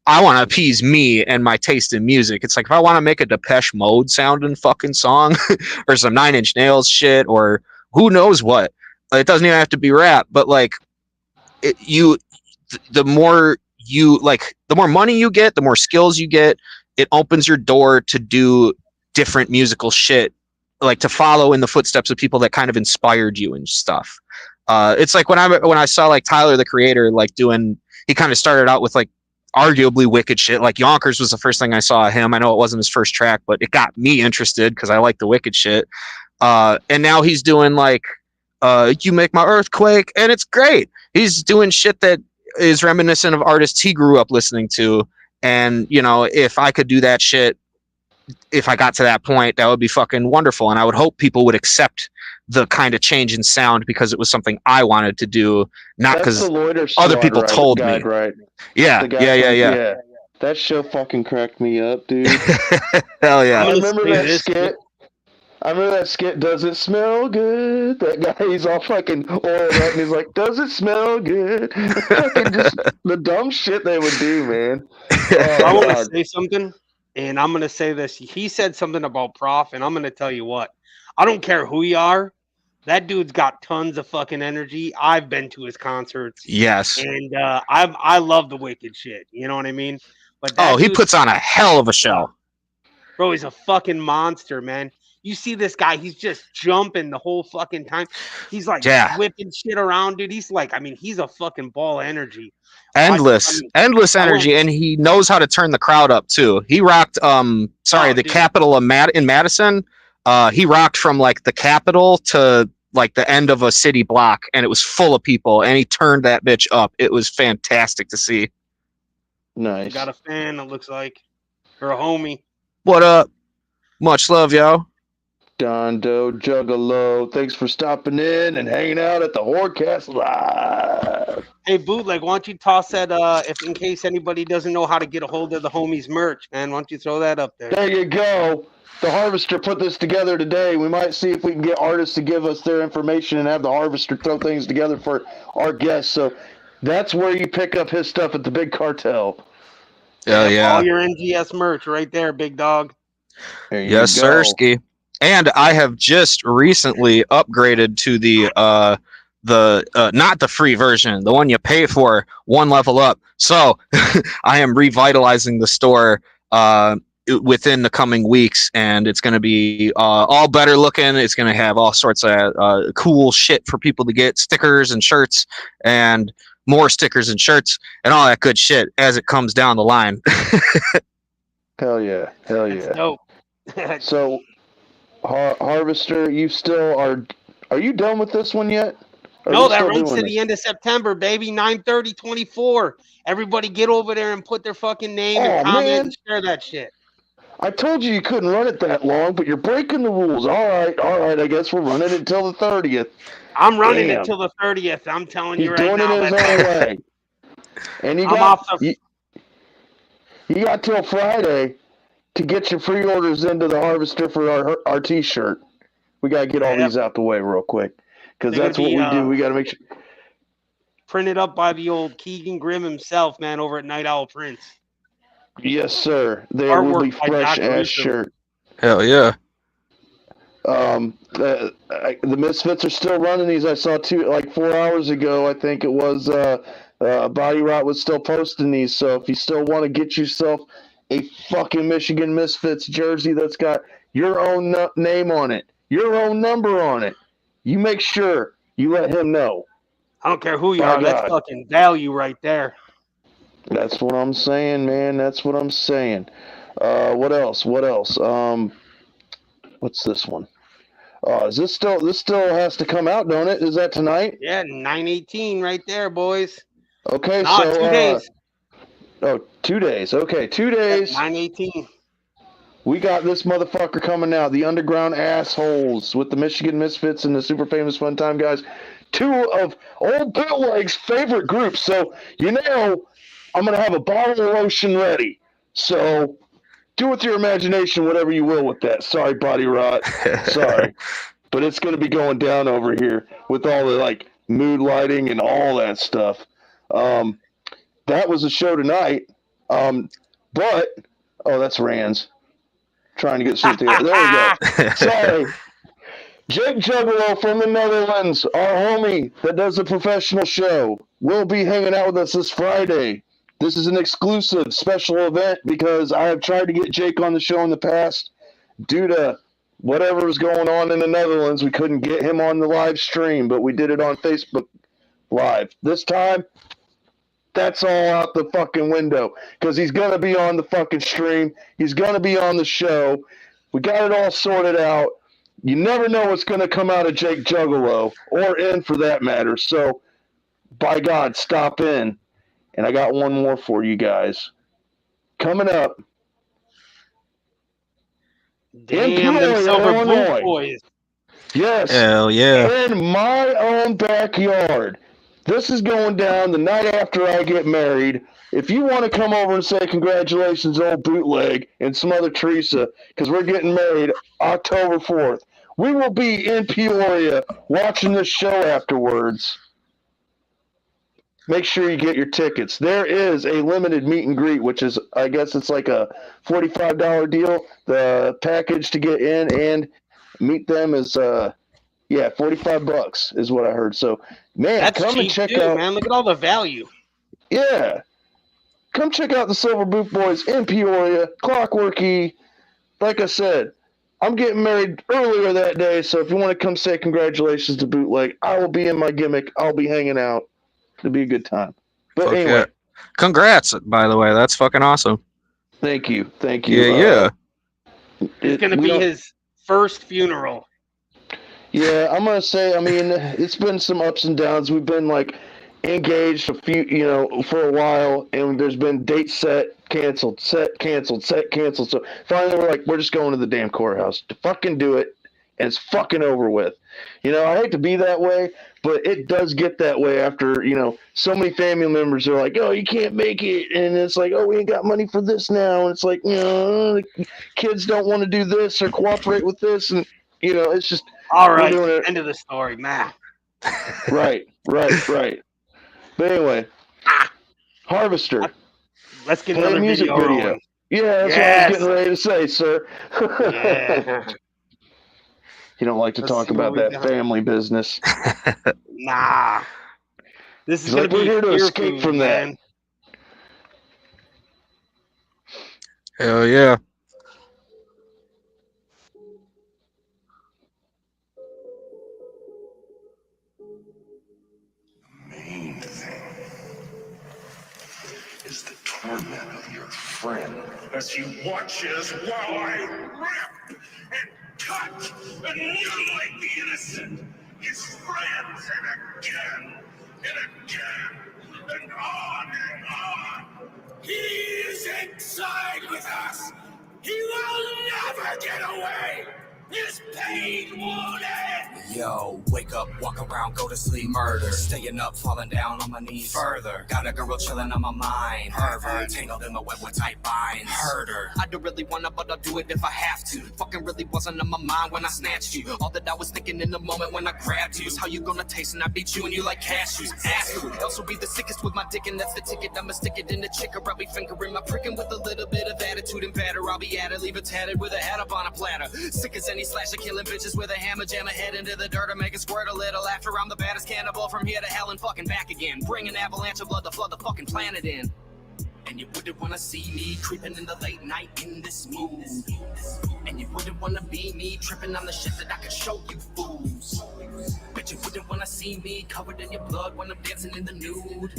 I want to appease me and my taste in music. It's like if I want to make a Depeche Mode sounding fucking song or some Nine Inch Nails shit or who knows what, it doesn't even have to be rap, but like the more you like, the more money you get, the more skills you get, it opens your door to do different musical shit, like to follow in the footsteps of people that kind of inspired you and stuff. It's like when I saw like Tyler the Creator like doing, he kind of started out with like arguably wicked shit. Like Yonkers was the first thing I saw of him. I know it wasn't his first track, but it got me interested because I like the wicked shit. And now he's doing like You Make My Earthquake, and it's great. He's doing shit that is reminiscent of artists he grew up listening to. And you know, if I could do that shit, if I got to that point, that would be fucking wonderful. And I would hope people would accept the kind of change in sound because it was something I wanted to do, not because other people told me. Right? Yeah, The guy yeah. That show fucking cracked me up, dude. Hell yeah. I remember that skit. Does it smell good? That guy, he's all fucking oiled up, and he's like, "Does it smell good?" Fucking just the dumb shit they would do, man. I Oh, want to God. say something. and I'm gonna say this. He said something about Prof, and I'm gonna tell you what. I don't care who you are. That dude's got tons of fucking energy. I've been to his concerts, Yes. and I love the Wicked shit. You know what I mean? But Oh, that he dude's puts on a hell of a show. bro, he's a fucking monster, man. You see this guy, he's just jumping the whole fucking time. He's like Yeah. whipping shit around, dude. He's like, I mean, he's a fucking ball of energy. Endless mean, endless I went- energy, and he knows how to turn the crowd up too. He rocked the dude. Capitol of in Madison. He rocked from like the Capitol to like the end of a city block, and it was full of people, and he turned that bitch up. It was fantastic to see. Nice. Got a fan, it looks like. Or a homie. What up? Much love, yo. Dondo Juggalo, thanks for stopping in and hanging out at the Hordecast Live. Hey, Bootleg, why don't you toss that if in case anybody doesn't know how to get a hold of the homies merch, man, why don't you throw that up there? There you go. The Harvester put this together today. We might see if we can get artists to give us their information and have the Harvester throw things together for our guests. So that's where you pick up his stuff at the Big Cartel. Hell yeah. All your NGS merch right there, big dog. There you Yes, go. sirski. And I have just recently upgraded to the not the free version, the one you pay for, one level up. So I am revitalizing the store within the coming weeks, and it's going to be all better looking. It's going to have all sorts of cool shit for people to get, stickers and shirts, and more stickers and shirts, and all that good shit as it comes down the line. Hell yeah. Hell That's yeah. dope. So, Harvester, you still are you done with this one yet? Or are No, you that still runs doing to the end of September, baby. 9/30/24. Everybody get over there and put their fucking name and Oh, comment man. and share that shit. I told you couldn't run it that long, but you're breaking the rules. All right. I guess we're running it until the 30th. I'm running Damn. it till the 30th. I'm telling He's you right doing now. it his That's own way. And I'm off the you got till Friday to get your pre-orders into the Harvester for our T-shirt. We got to get all Yep. these out the way real quick because They're that's what gonna we be, do. We got to make sure. printed up by the old Keegan Grimm himself, man, over at Night Owl Prints. Yes, sir. They will Artwork be by fresh Doc as Grissom. shirt. Hell yeah. The Misfits are still running these. I saw 4 hours ago. I think it was Body Rot was still posting these. So if you still want to get yourself a fucking Michigan Misfits jersey that's got your own name on it, your own number on it, you make sure you let him know. I don't care who you By are. That's God. fucking value right there. That's what I'm saying, man. That's what I'm saying. What else? What's this one? Is this still has to come out, don't it? Is that tonight? Yeah, 9/18 right there, boys. Okay, No, so 2 days. 2 days. Okay, 2 days. 9/18. We got this motherfucker coming out. The Underground Assholes with the Michigan Misfits and the Super Famous Fun Time Guys. Two of old Bootleg's favorite groups. So, I'm going to have a bottle of lotion ready. So, do with your imagination whatever you will with that. Sorry, Body Rot. Sorry. But it's going to be going down over here with all the, mood lighting and all that stuff. That was the show tonight. But, that's Rands. Trying to get shit together. There we go. Sorry. Jake Juggalo from the Netherlands, our homie that does a professional show, will be hanging out with us this Friday. This is an exclusive special event because I have tried to get Jake on the show in the past. Due to whatever was going on in the Netherlands, we couldn't get him on the live stream, but we did it on Facebook Live. This time, that's all out the fucking window because he's going to be on the fucking stream. He's going to be on the show. We got it all sorted out. You never know what's going to come out of Jake Juggalo or in for that matter. So, by God, stop in. And I got one more for you guys. Coming up. Damn, them Peoria, silver Illinois. boot boys. Yes. Hell yeah. In my own backyard. This is going down the night after I get married. If you want to come over and say congratulations, old Bootleg, and some other Teresa, because we're getting married October 4th, we will be in Peoria watching this show afterwards. make sure you get your tickets. There is a limited meet and greet, which is, I guess it's like a $45 deal. The package to get in and meet them is, $45 is what I heard. So, man, That's come and cheap check too, out. man. Look at all the value. Yeah, come check out the Silver Boot Boys in Peoria, Clockworky. Like I said, I'm getting married earlier that day, so if you want to come say congratulations to Bootleg, I will be in my gimmick. I'll be hanging out. It'll be a good time. But Fuck anyway, yeah. Congrats, by the way. That's fucking awesome. thank you. Yeah. It's gonna be his first funeral. Yeah, I'm gonna say. I mean, it's been some ups and downs. We've been like engaged for a while, and there's been dates set, canceled, set, canceled, set, canceled. So finally, we're like, we're just going to the damn courthouse to fucking do it, and it's fucking over with. I hate to be that way, but it does get that way after so many family members are like, oh, you can't make it, and it's like, oh, we ain't got money for this now, and it's like, the kids don't want to do this or cooperate with this, and it's just. All right, doing it. end of the story, man. Right. But anyway, Harvester. Let's get Play a another music video. video. Rolling. Yeah, that's what I was getting ready to say, sir. Yeah. You don't like to Let's talk see what about we that got. family business. Nah. This is He's gonna like, be we're here to fear escape food, from that. man. Hell yeah. Main thing is the torment of your friend as he watches while I rip and cut and mutilate the innocent, his friends, and again and again and on and on. He is inside with us. He will never get away. His pain won't end. Yo, wake up, walk around, go to sleep, murder. Staying up, falling down on my knees. Further, got a girl chilling on my mind. Pervert, tangled in the web with tight binds. Herder, I don't really wanna, but I'll do it if I have to. Fucking really wasn't on my mind when I snatched you. All that I was thinking in the moment when I grabbed you is how you gonna taste and I beat you and you like cashews. Ask who else will be the sickest with my dick, and that's the ticket. I'ma stick it in the chick, or I'll be fingering my pricking with a little bit of attitude and batter. I'll be at it, leave it tatted with a hat up on a platter. Sick as any slasher, killing bitches with a hammer, jam a head into the dirt or make it squirt a little after I'm the baddest cannibal from here to hell and fucking back again. Bring an avalanche of blood to flood the fucking planet in. And you wouldn't wanna see me creeping in the late night in this mood. And you wouldn't wanna be me tripping on the shit that I could show you fools. Bet you wouldn't wanna see me covered in your blood when I'm dancing in the nude.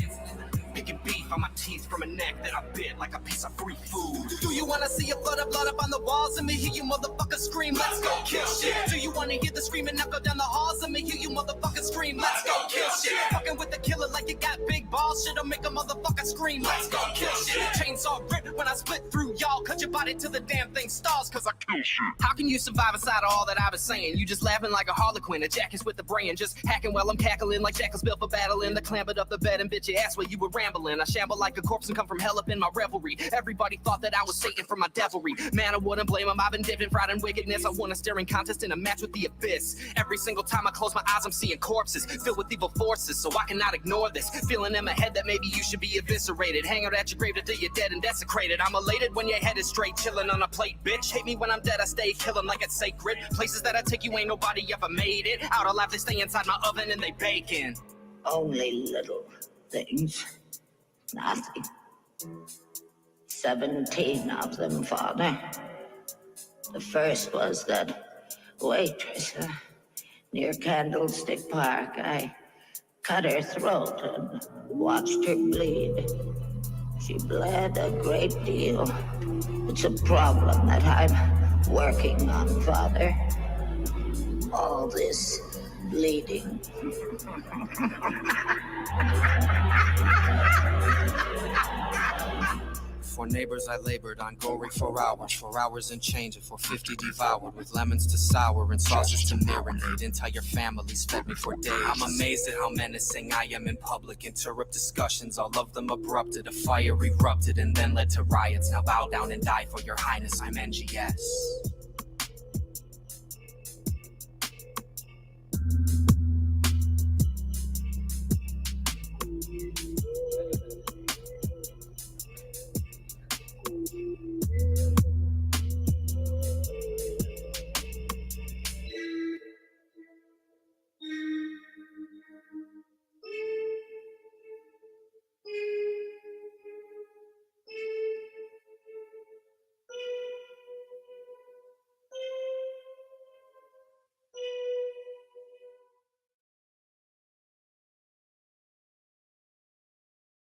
Picking beef on my teeth from a neck that I bit like a piece of free food. Do you wanna see a flood of blood up on the walls and me hear you motherfuckers scream, let's go kill shit? Do you wanna hear the screaming knuckle down the halls and me hear you motherfuckers scream, let's go kill shit? Fucking with the killer like you got big balls, shit'll make a motherfucker scream, let's go kill shit. Chainsaw rip when I split through y'all, cut your body till the damn thing stalls, cause I kill shit. How can you survive inside of all that I was saying? You just laughing like a harlequin, a jackass with the brain, just hacking while I'm cackling like jackals built for battling. The clambered up the bed and bitch your ass while you were rambling. I shamble like a corpse and come from hell up in my revelry. Everybody thought that I was Satan for my devilry. Man, I wouldn't blame him. I've been dipped in pride and wickedness. I won a staring contest in a match with the abyss. Every single time I close my eyes, I'm seeing corpses filled with evil forces, so I cannot ignore this. Feeling in my head that maybe you should be eviscerated. Hang out at your grave until you're dead and desecrated. I'm elated when your head is straight, chilling on a plate, bitch. Hate me when I'm dead, I stay killing like it's sacred. Places that I take you, ain't nobody ever made it. Out alive, they stay inside my oven and they bake in. Only little things. Nothing. 17 of them, Father. The first was that waitress near Candlestick Park. I cut her throat and watched her bleed. She bled a great deal. It's a problem that I'm working on, Father. All this bleeding. For neighbors I labored on gory for hours and change it for 50 devoured, with lemons to sour and sauces to marinate. Entire families fed me for days. I'm amazed at how menacing I am in public. Interrupt discussions, all of them abrupted. A fire erupted and then led to riots. Now bow down and die for your highness, I'm NGS.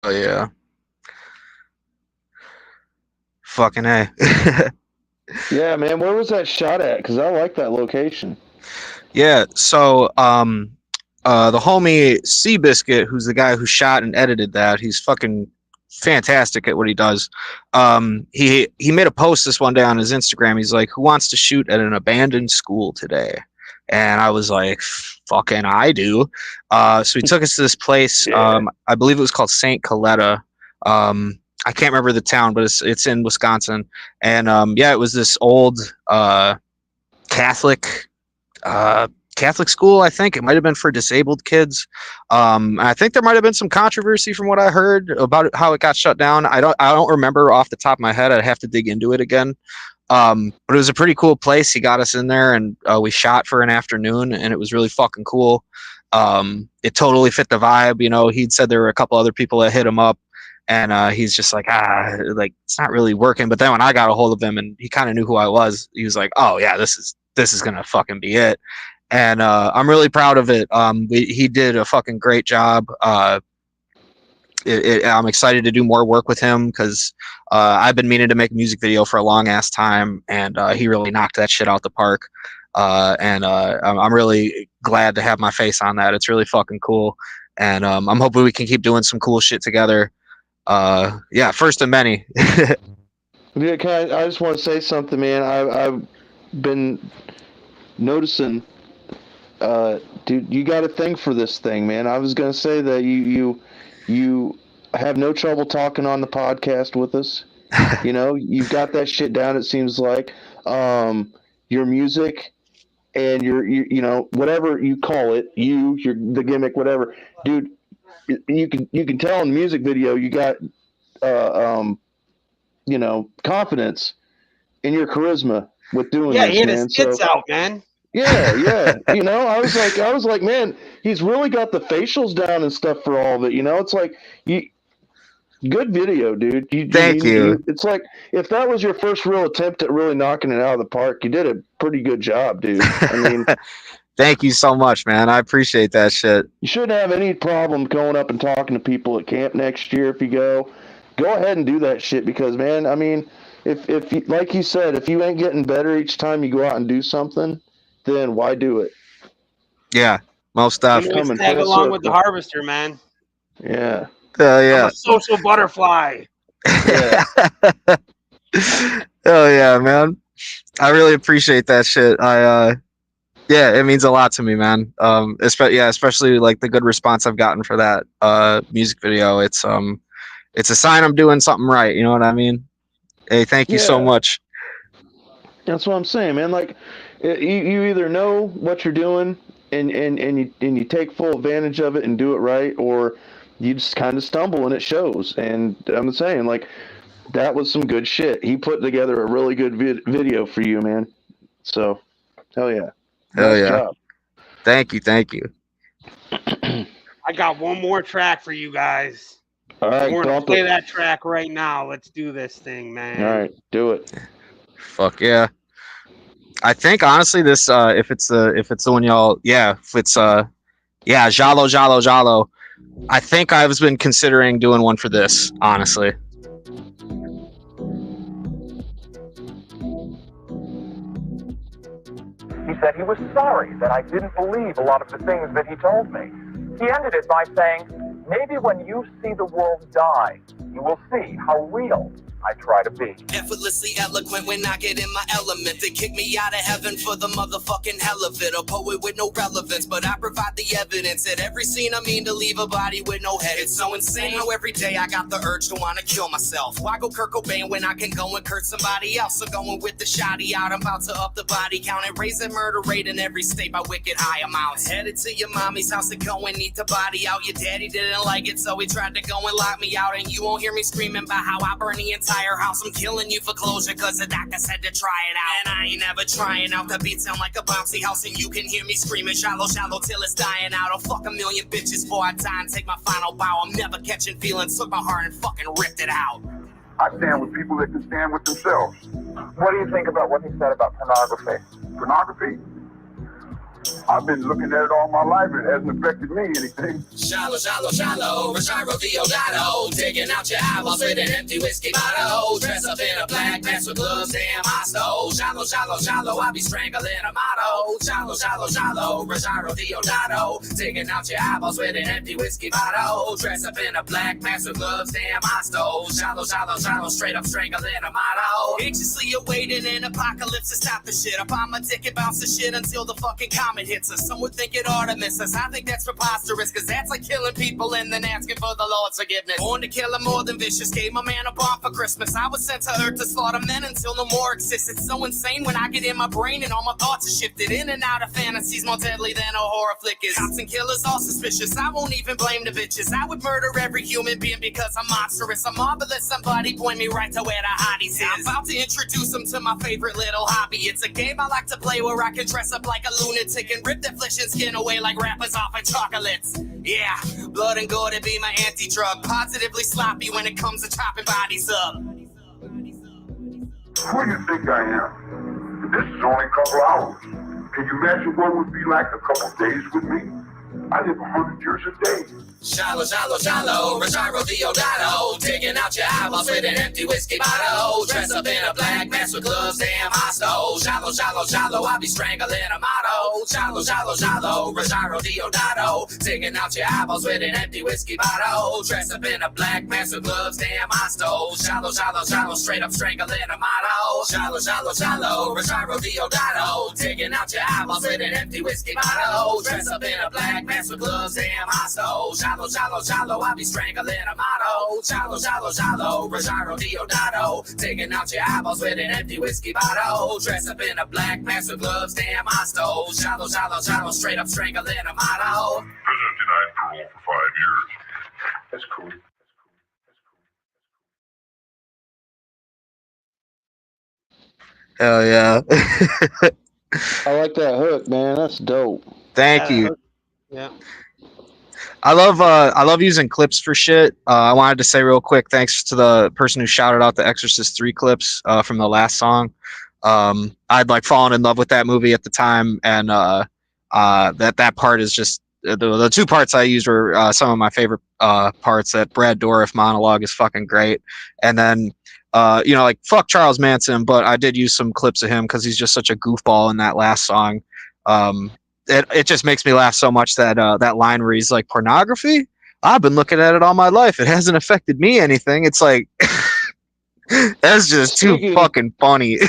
Oh yeah. Fucking A. Yeah, man. Where was that shot at? Because I like that location. Yeah, so the homie Seabiscuit, who's the guy who shot and edited that, he's fucking fantastic at what he does. He made a post this one day on his Instagram. He's like, "Who wants to shoot at an abandoned school today?" And I was like, "Fucking I do." So he took us to this place. Yeah. I believe it was called St. Coletta. I can't remember the town, but it's in Wisconsin. And yeah, it was this old Catholic Catholic school. I think it might have been for disabled kids. I think there might have been some controversy from what I heard about how it got shut down. I don't remember off the top of my head. I'd have to dig into it again. But it was a pretty cool place. He got us in there, and we shot for an afternoon, and it was really fucking cool. It totally fit the vibe. You know, he'd said there were a couple other people that hit him up, and he's just like, like it's not really working. But then when I got a hold of him, and he kind of knew who I was, he was like, oh yeah, this is gonna fucking be it. And I'm really proud of it. He did a fucking great job. I'm excited to do more work with him because I've been meaning to make a music video for a long ass time, and he really knocked that shit out the park. I'm really glad to have my face on that. It's really fucking cool, and I'm hoping we can keep doing some cool shit together. Yeah, first of many. Yeah, I just want to say something, man. I've been noticing, dude, you got a thing for this thing, man. I was gonna say that you have no trouble talking on the podcast with us. You know, you've got that shit down. It seems like your music and you know, whatever you call it, the gimmick, whatever, dude. You can tell in the music video you got you know, confidence in your charisma with doing Yeah, this, he had man. his skits out, man. Yeah. You know, I was like, man, he's really got the facials down and stuff for all of it. You know, it's like good video, dude. Thank you. It's like if that was your first real attempt at really knocking it out of the park, you did a pretty good job, dude. I mean, thank you so much, man. I appreciate that shit. you shouldn't have any problem going up and talking to people at camp next year if you go. Go ahead and do that shit because, man, I mean, if you, like you said, if you ain't getting better each time you go out and do something, then why do it? Yeah, most definitely. Coming Tag full along with the circle. harvester, man. Yeah. Yeah. I'm a social butterfly. Yeah. Oh yeah, man. I really appreciate that shit. Yeah, it means a lot to me, man. Especially like the good response I've gotten for that music video. It's a sign I'm doing something right. You know what I mean? Hey, thank you so much. That's what I'm saying, man. Like, you either know what you're doing and you take full advantage of it and do it right, or you just kind of stumble and it shows. And I'm saying, like, that was some good shit. He put together a really good video for you, man. So, hell yeah. Hell Nice yeah. job. Thank you. I got one more track for you guys. All right, We're gonna bump play it. that track right now. Let's do this thing, man. All right, do it. Fuck yeah. I think honestly this if it's the one y'all if it's Jalo. I think I've been considering doing one for this, honestly. He said he was sorry that I didn't believe a lot of the things that he told me. He ended it by saying, maybe when you see the world die, you will see how real I try to be. Effortlessly eloquent when I get in my element. They kick me out of heaven for the motherfucking hell of it. A poet with no relevance, but I provide the evidence. At every scene I mean to leave a body with no head. It's so insane how every day I got the urge to wanna kill myself. Why go Kurt Cobain when I can go and hurt somebody else? So going with the shotty out, I'm about to up the body count and raise the murder rate in every state by wicked high amounts. Headed to your mommy's house to go and eat the body out. Your daddy didn't like it, so he tried to go and lock me out. And you won't hear me screaming about how I burn the entire house. I'm killing you for closure, cause the doctor said to try it out. And I ain't never trying out. The beat sound like a bouncy house, and you can hear me screaming shallow till it's dying out. I'll fuck a million bitches before I die and take my final bow. I'm never catching feelings, took my heart and fucking ripped it out. I stand with people that can stand with themselves. What do you think about what he said about pornography? Pornography? I've been looking at it all my life. It hasn't affected me anything. Shallow, shallow, shallow, Rosario Diodato, taking out your eyeballs with an empty whiskey bottle. Dress up in a black mask with gloves, damn I stole. Shallow, shallow, shallow, I be strangling a motto. Shallow, shallow, shallow, Rosario Diodato, taking out your eyeballs with an empty whiskey bottle. Dress up in a black mask with gloves, damn I stole. Shallow, shallow, shallow, straight up strangling a motto. Anxiously awaiting an apocalypse to stop the shit. Up on my dick and bounce the shit until the fucking comet hits us. Some would think it ought to miss us. I think that's preposterous, cause that's like killing people and then asking for the Lord's forgiveness. Born to kill him more than vicious, gave my man a bomb for Christmas. I was sent to earth to slaughter men until no more exists. It's so insane when I get in my brain and all my thoughts are shifted in and out of fantasies more deadly than a horror flick is. Cops and killers all suspicious, I won't even blame the bitches. I would murder every human being because I'm monstrous. I'm marvelous, somebody point me right to where the hotties is. I'm about to introduce them to my favorite little hobby. It's a game I like to play where I can dress up like a lunatic and rip their flesh and skin away like rappers off of chocolates. Yeah, blood and gore to be my anti-drug. Positively sloppy when it comes to chopping bodies up. Who do you think I am? This is only a couple hours. Can you imagine what it would be like a couple days with me? I live 100 years a day. Shallow, shallow, shallow, Rosario Diodato, taking out your eyeballs with an empty whiskey bottle. Dress up in a black mask with gloves, damn I stole. Shallow, shallow, shallow, I be strangling a motto. Shallow, shallow, shallow, Rosario Diodato, taking out your eyeballs with an empty whiskey bottle. Dress up in a black mask with gloves, damn I stole. Shallow, shallow, shallow, straight up strangling a motto. Shallow, shallow, shallow, Rosario Diodato, taking out your eyeballs with an empty whiskey bottle. Dress up in a black mask with gloves, damn I stole. Shallow, shallow, shallow, I be strangling a motto. Shallow, shallow, shallow, Rosario Diodato, taking out your eyeballs with an empty whiskey bottle. Dress up in a black mask with gloves, damn I stole. Shallow, shallow, shallow, straight up strangling a motto. President denied parole for 5 years. That's cool. Hell yeah. I like that hook, man. That's dope. Thank you. Yeah. I love using clips for shit. I wanted to say real quick, thanks to the person who shouted out the Exorcist 3 clips from the last song. I'd like fallen in love with that movie at the time, and that part is just the two parts I used were some of my favorite parts. That Brad Dourif monologue is fucking great, and then like fuck Charles Manson, but I did use some clips of him because he's just such a goofball in that last song. It just makes me laugh so much that that line where he's like, pornography? I've been looking at it all my life. It hasn't affected me anything. It's like that's just too fucking funny.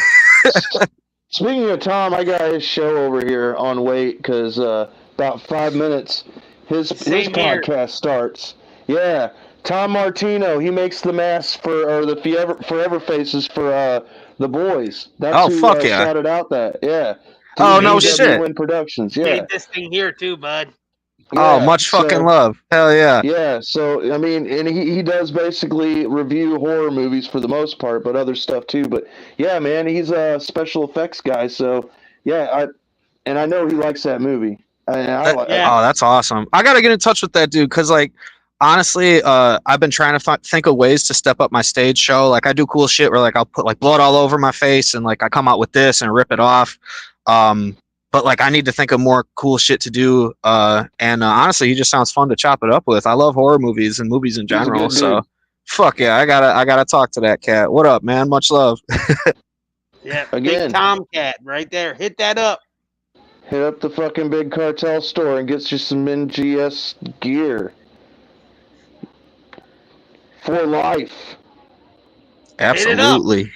Speaking of Tom, I got his show over here on wait because about 5 minutes his podcast starts. Yeah, Tom Martino. He makes the masks for the forever faces for the boys. That's who fuck yeah. shouted out that. Yeah. Oh no shit! Win Productions. Yeah. Made this thing here too, bud. Oh, much fucking love. Hell yeah. Yeah, so I mean, and he does basically review horror movies for the most part, but other stuff too. But yeah, man, he's a special effects guy. So yeah, I know he likes that movie. Oh, that's awesome. I gotta get in touch with that dude because like honestly, I've been trying to think of ways to step up my stage show. Like I do cool shit where like I'll put like blood all over my face and like I come out with this and rip it off. But like I need to think of more cool shit to do. And honestly, he just sounds fun to chop it up with. I love horror movies and movies in general. So fuck yeah, I gotta talk to that cat. What up, man? Much love. Yeah, again, big Tomcat right there. Hit that up. Hit up the fucking Big Cartel store and get you some NGS gear. For life. Absolutely.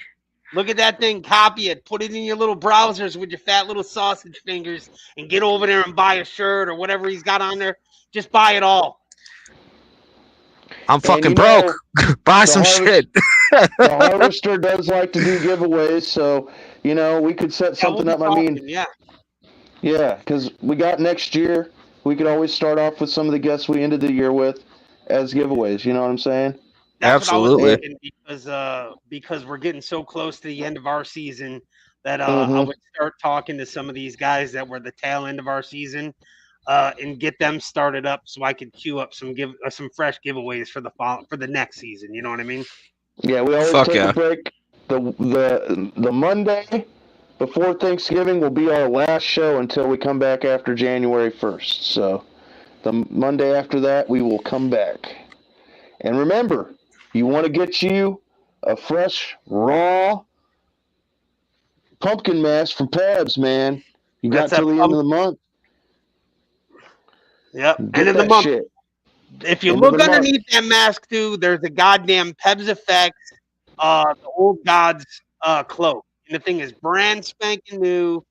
Look at that thing, copy it, put it in your little browsers with your fat little sausage fingers, and get over there and buy a shirt or whatever he's got on there. Just buy it all. I'm fucking broke. Buy some shit. The Harvester does like to do giveaways, so we could set something up. Yeah, because we got next year. We could always start off with some of the guests we ended the year with as giveaways. You know what I'm saying? That's absolutely. What I was thinking because we're getting so close to the end of our season that I would start talking to some of these guys that were the tail end of our season and get them started up so I could queue up some fresh giveaways for the next season. You know what I mean? Yeah, we always take a break the Monday before Thanksgiving will be our last show until we come back after January 1st. So the Monday after that, we will come back. And remember, you want to get you a fresh, raw pumpkin mask from Pabs, man. You got That's till the end of the month. Yep. Get End of the that month. shit. If you End of look the month. underneath that mask, too, there's a goddamn Pebs Effects, the Old Gods cloak. And the thing is brand spanking new.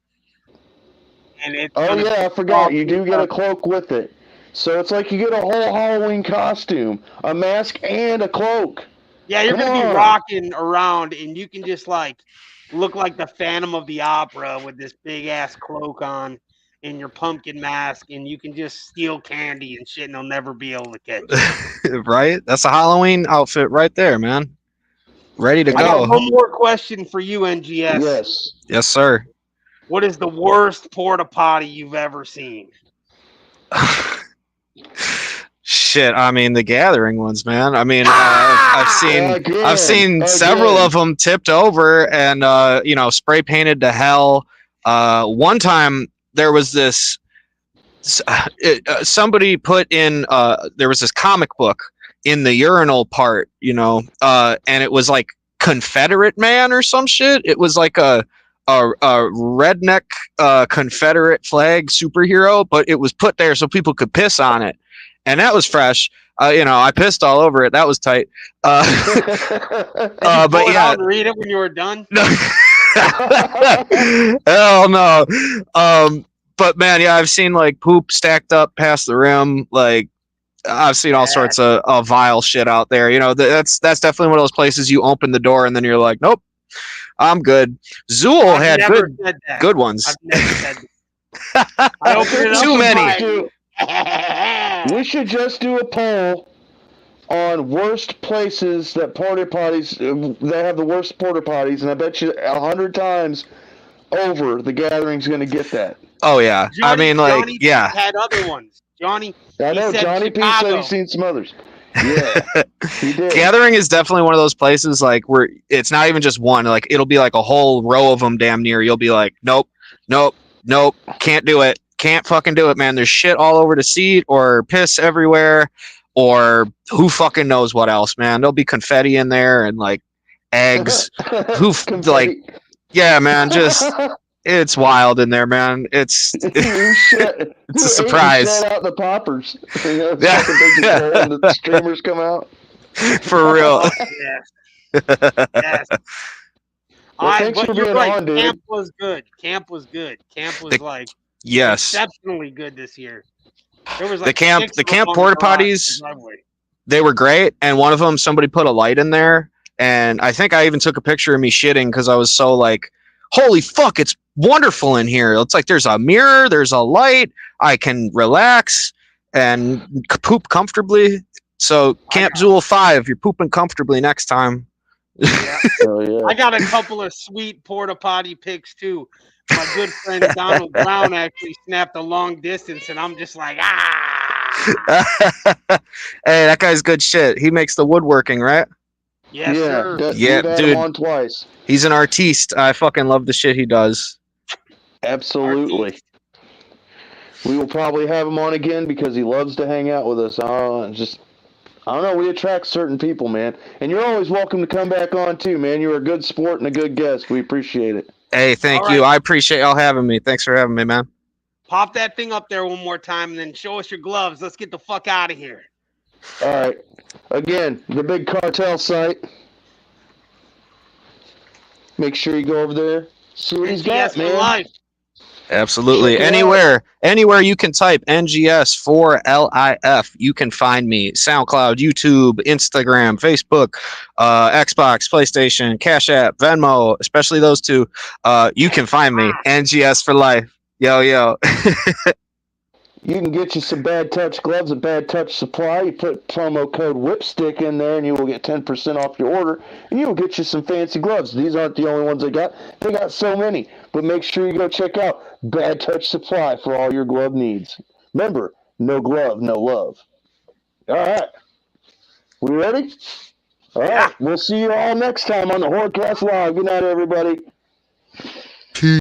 And it's Oh, gonna yeah, be I forgot. awesome You do get a stuff. cloak with it. So it's like you get a whole Halloween costume, a mask, and a cloak. Yeah, you're Come gonna be on. rocking around, and you can just like look like the Phantom of the Opera with this big ass cloak on and your pumpkin mask, and you can just steal candy and shit, and they'll never be able to catch you. Right? That's a Halloween outfit right there, man. Ready to I got go. one more question for you, NGS. Yes. Yes, sir. What is the worst porta potty you've ever seen? Shit, I mean the gathering ones, man. I mean, I've seen several of them tipped over and spray painted to hell. One time there was this somebody put in there was this comic book in the urinal part, and it was like Confederate man or some shit. It was like a redneck Confederate flag superhero, but it was put there so people could piss on it, and that was fresh. I pissed all over it. That was tight. Did you pull it out and read it when you were done? No. Hell no. But man, yeah, I've seen like poop stacked up past the rim. Like I've seen all sorts of vile shit out there. That's definitely one of those places you open the door and then you're like, nope, I'm good. Zool had good ones. I've never said that. I opened it up Too many. We should just do a poll on worst places that porta potties that have the worst porta potties, and I bet you 100 times over the gathering's going to get that. Oh yeah, Johnny yeah. Had other ones. Johnny. I know Johnny P said he's seen some others. Yeah, he did. Gathering is definitely one of those places like where it's not even just one. Like it'll be like a whole row of them, damn near. You'll be like, nope, can't do it, can't fucking do it, man. There's shit all over the seat or piss everywhere. Or who fucking knows what else, man? There'll be confetti in there and like eggs. Yeah, man. Just it's wild in there, man. It's it's a surprise. Set out the poppers. Yeah. And the streamers come out. For real. Yes. Well, thanks for being on, dude. Camp was good. Camp was exceptionally good this year. There was like the camp porta potties, they were great, and one of them somebody put a light in there, and I think I even took a picture of me shitting because I was so like, holy fuck, it's wonderful in here. It's like there's a mirror, there's a light, I can relax and poop comfortably. So Camp Zool 5, you're pooping comfortably next time. Yeah. I got a couple of sweet porta potty pics too. My good friend Donald Brown actually snapped a long distance, and I'm just like, Hey, that guy's good shit. He makes the woodworking, right? Yes, sir. Dude. Him on twice. He's an artiste. I fucking love the shit he does. Absolutely. Artiste. We will probably have him on again because he loves to hang out with us. I don't know. We attract certain people, man. And you're always welcome to come back on too, man. You're a good sport and a good guest. We appreciate it. Hey, thank you. I appreciate y'all having me. Thanks for having me, man. Pop that thing up there one more time and then show us your gloves. Let's get the fuck out of here. All right. Again, the Big Cartel site. Make sure you go over there. See what he's got, man. Life. Absolutely. Anywhere you can type NGS4LIF, you can find me. SoundCloud, YouTube, Instagram, Facebook, Xbox, PlayStation, Cash App, Venmo, especially those two. You can find me. NGS for life. Yo. You can get you some Bad Touch gloves at Bad Touch Supply. You put promo code WHIPSTICK in there and you will get 10% off your order. And you will get you some fancy gloves. These aren't the only ones they got. They got so many. But make sure you go check out Bad Touch Supply for all your glove needs. Remember, no glove, no love. All right. We ready? All right. We'll see you all next time on the Hordecast Live. Good night, everybody.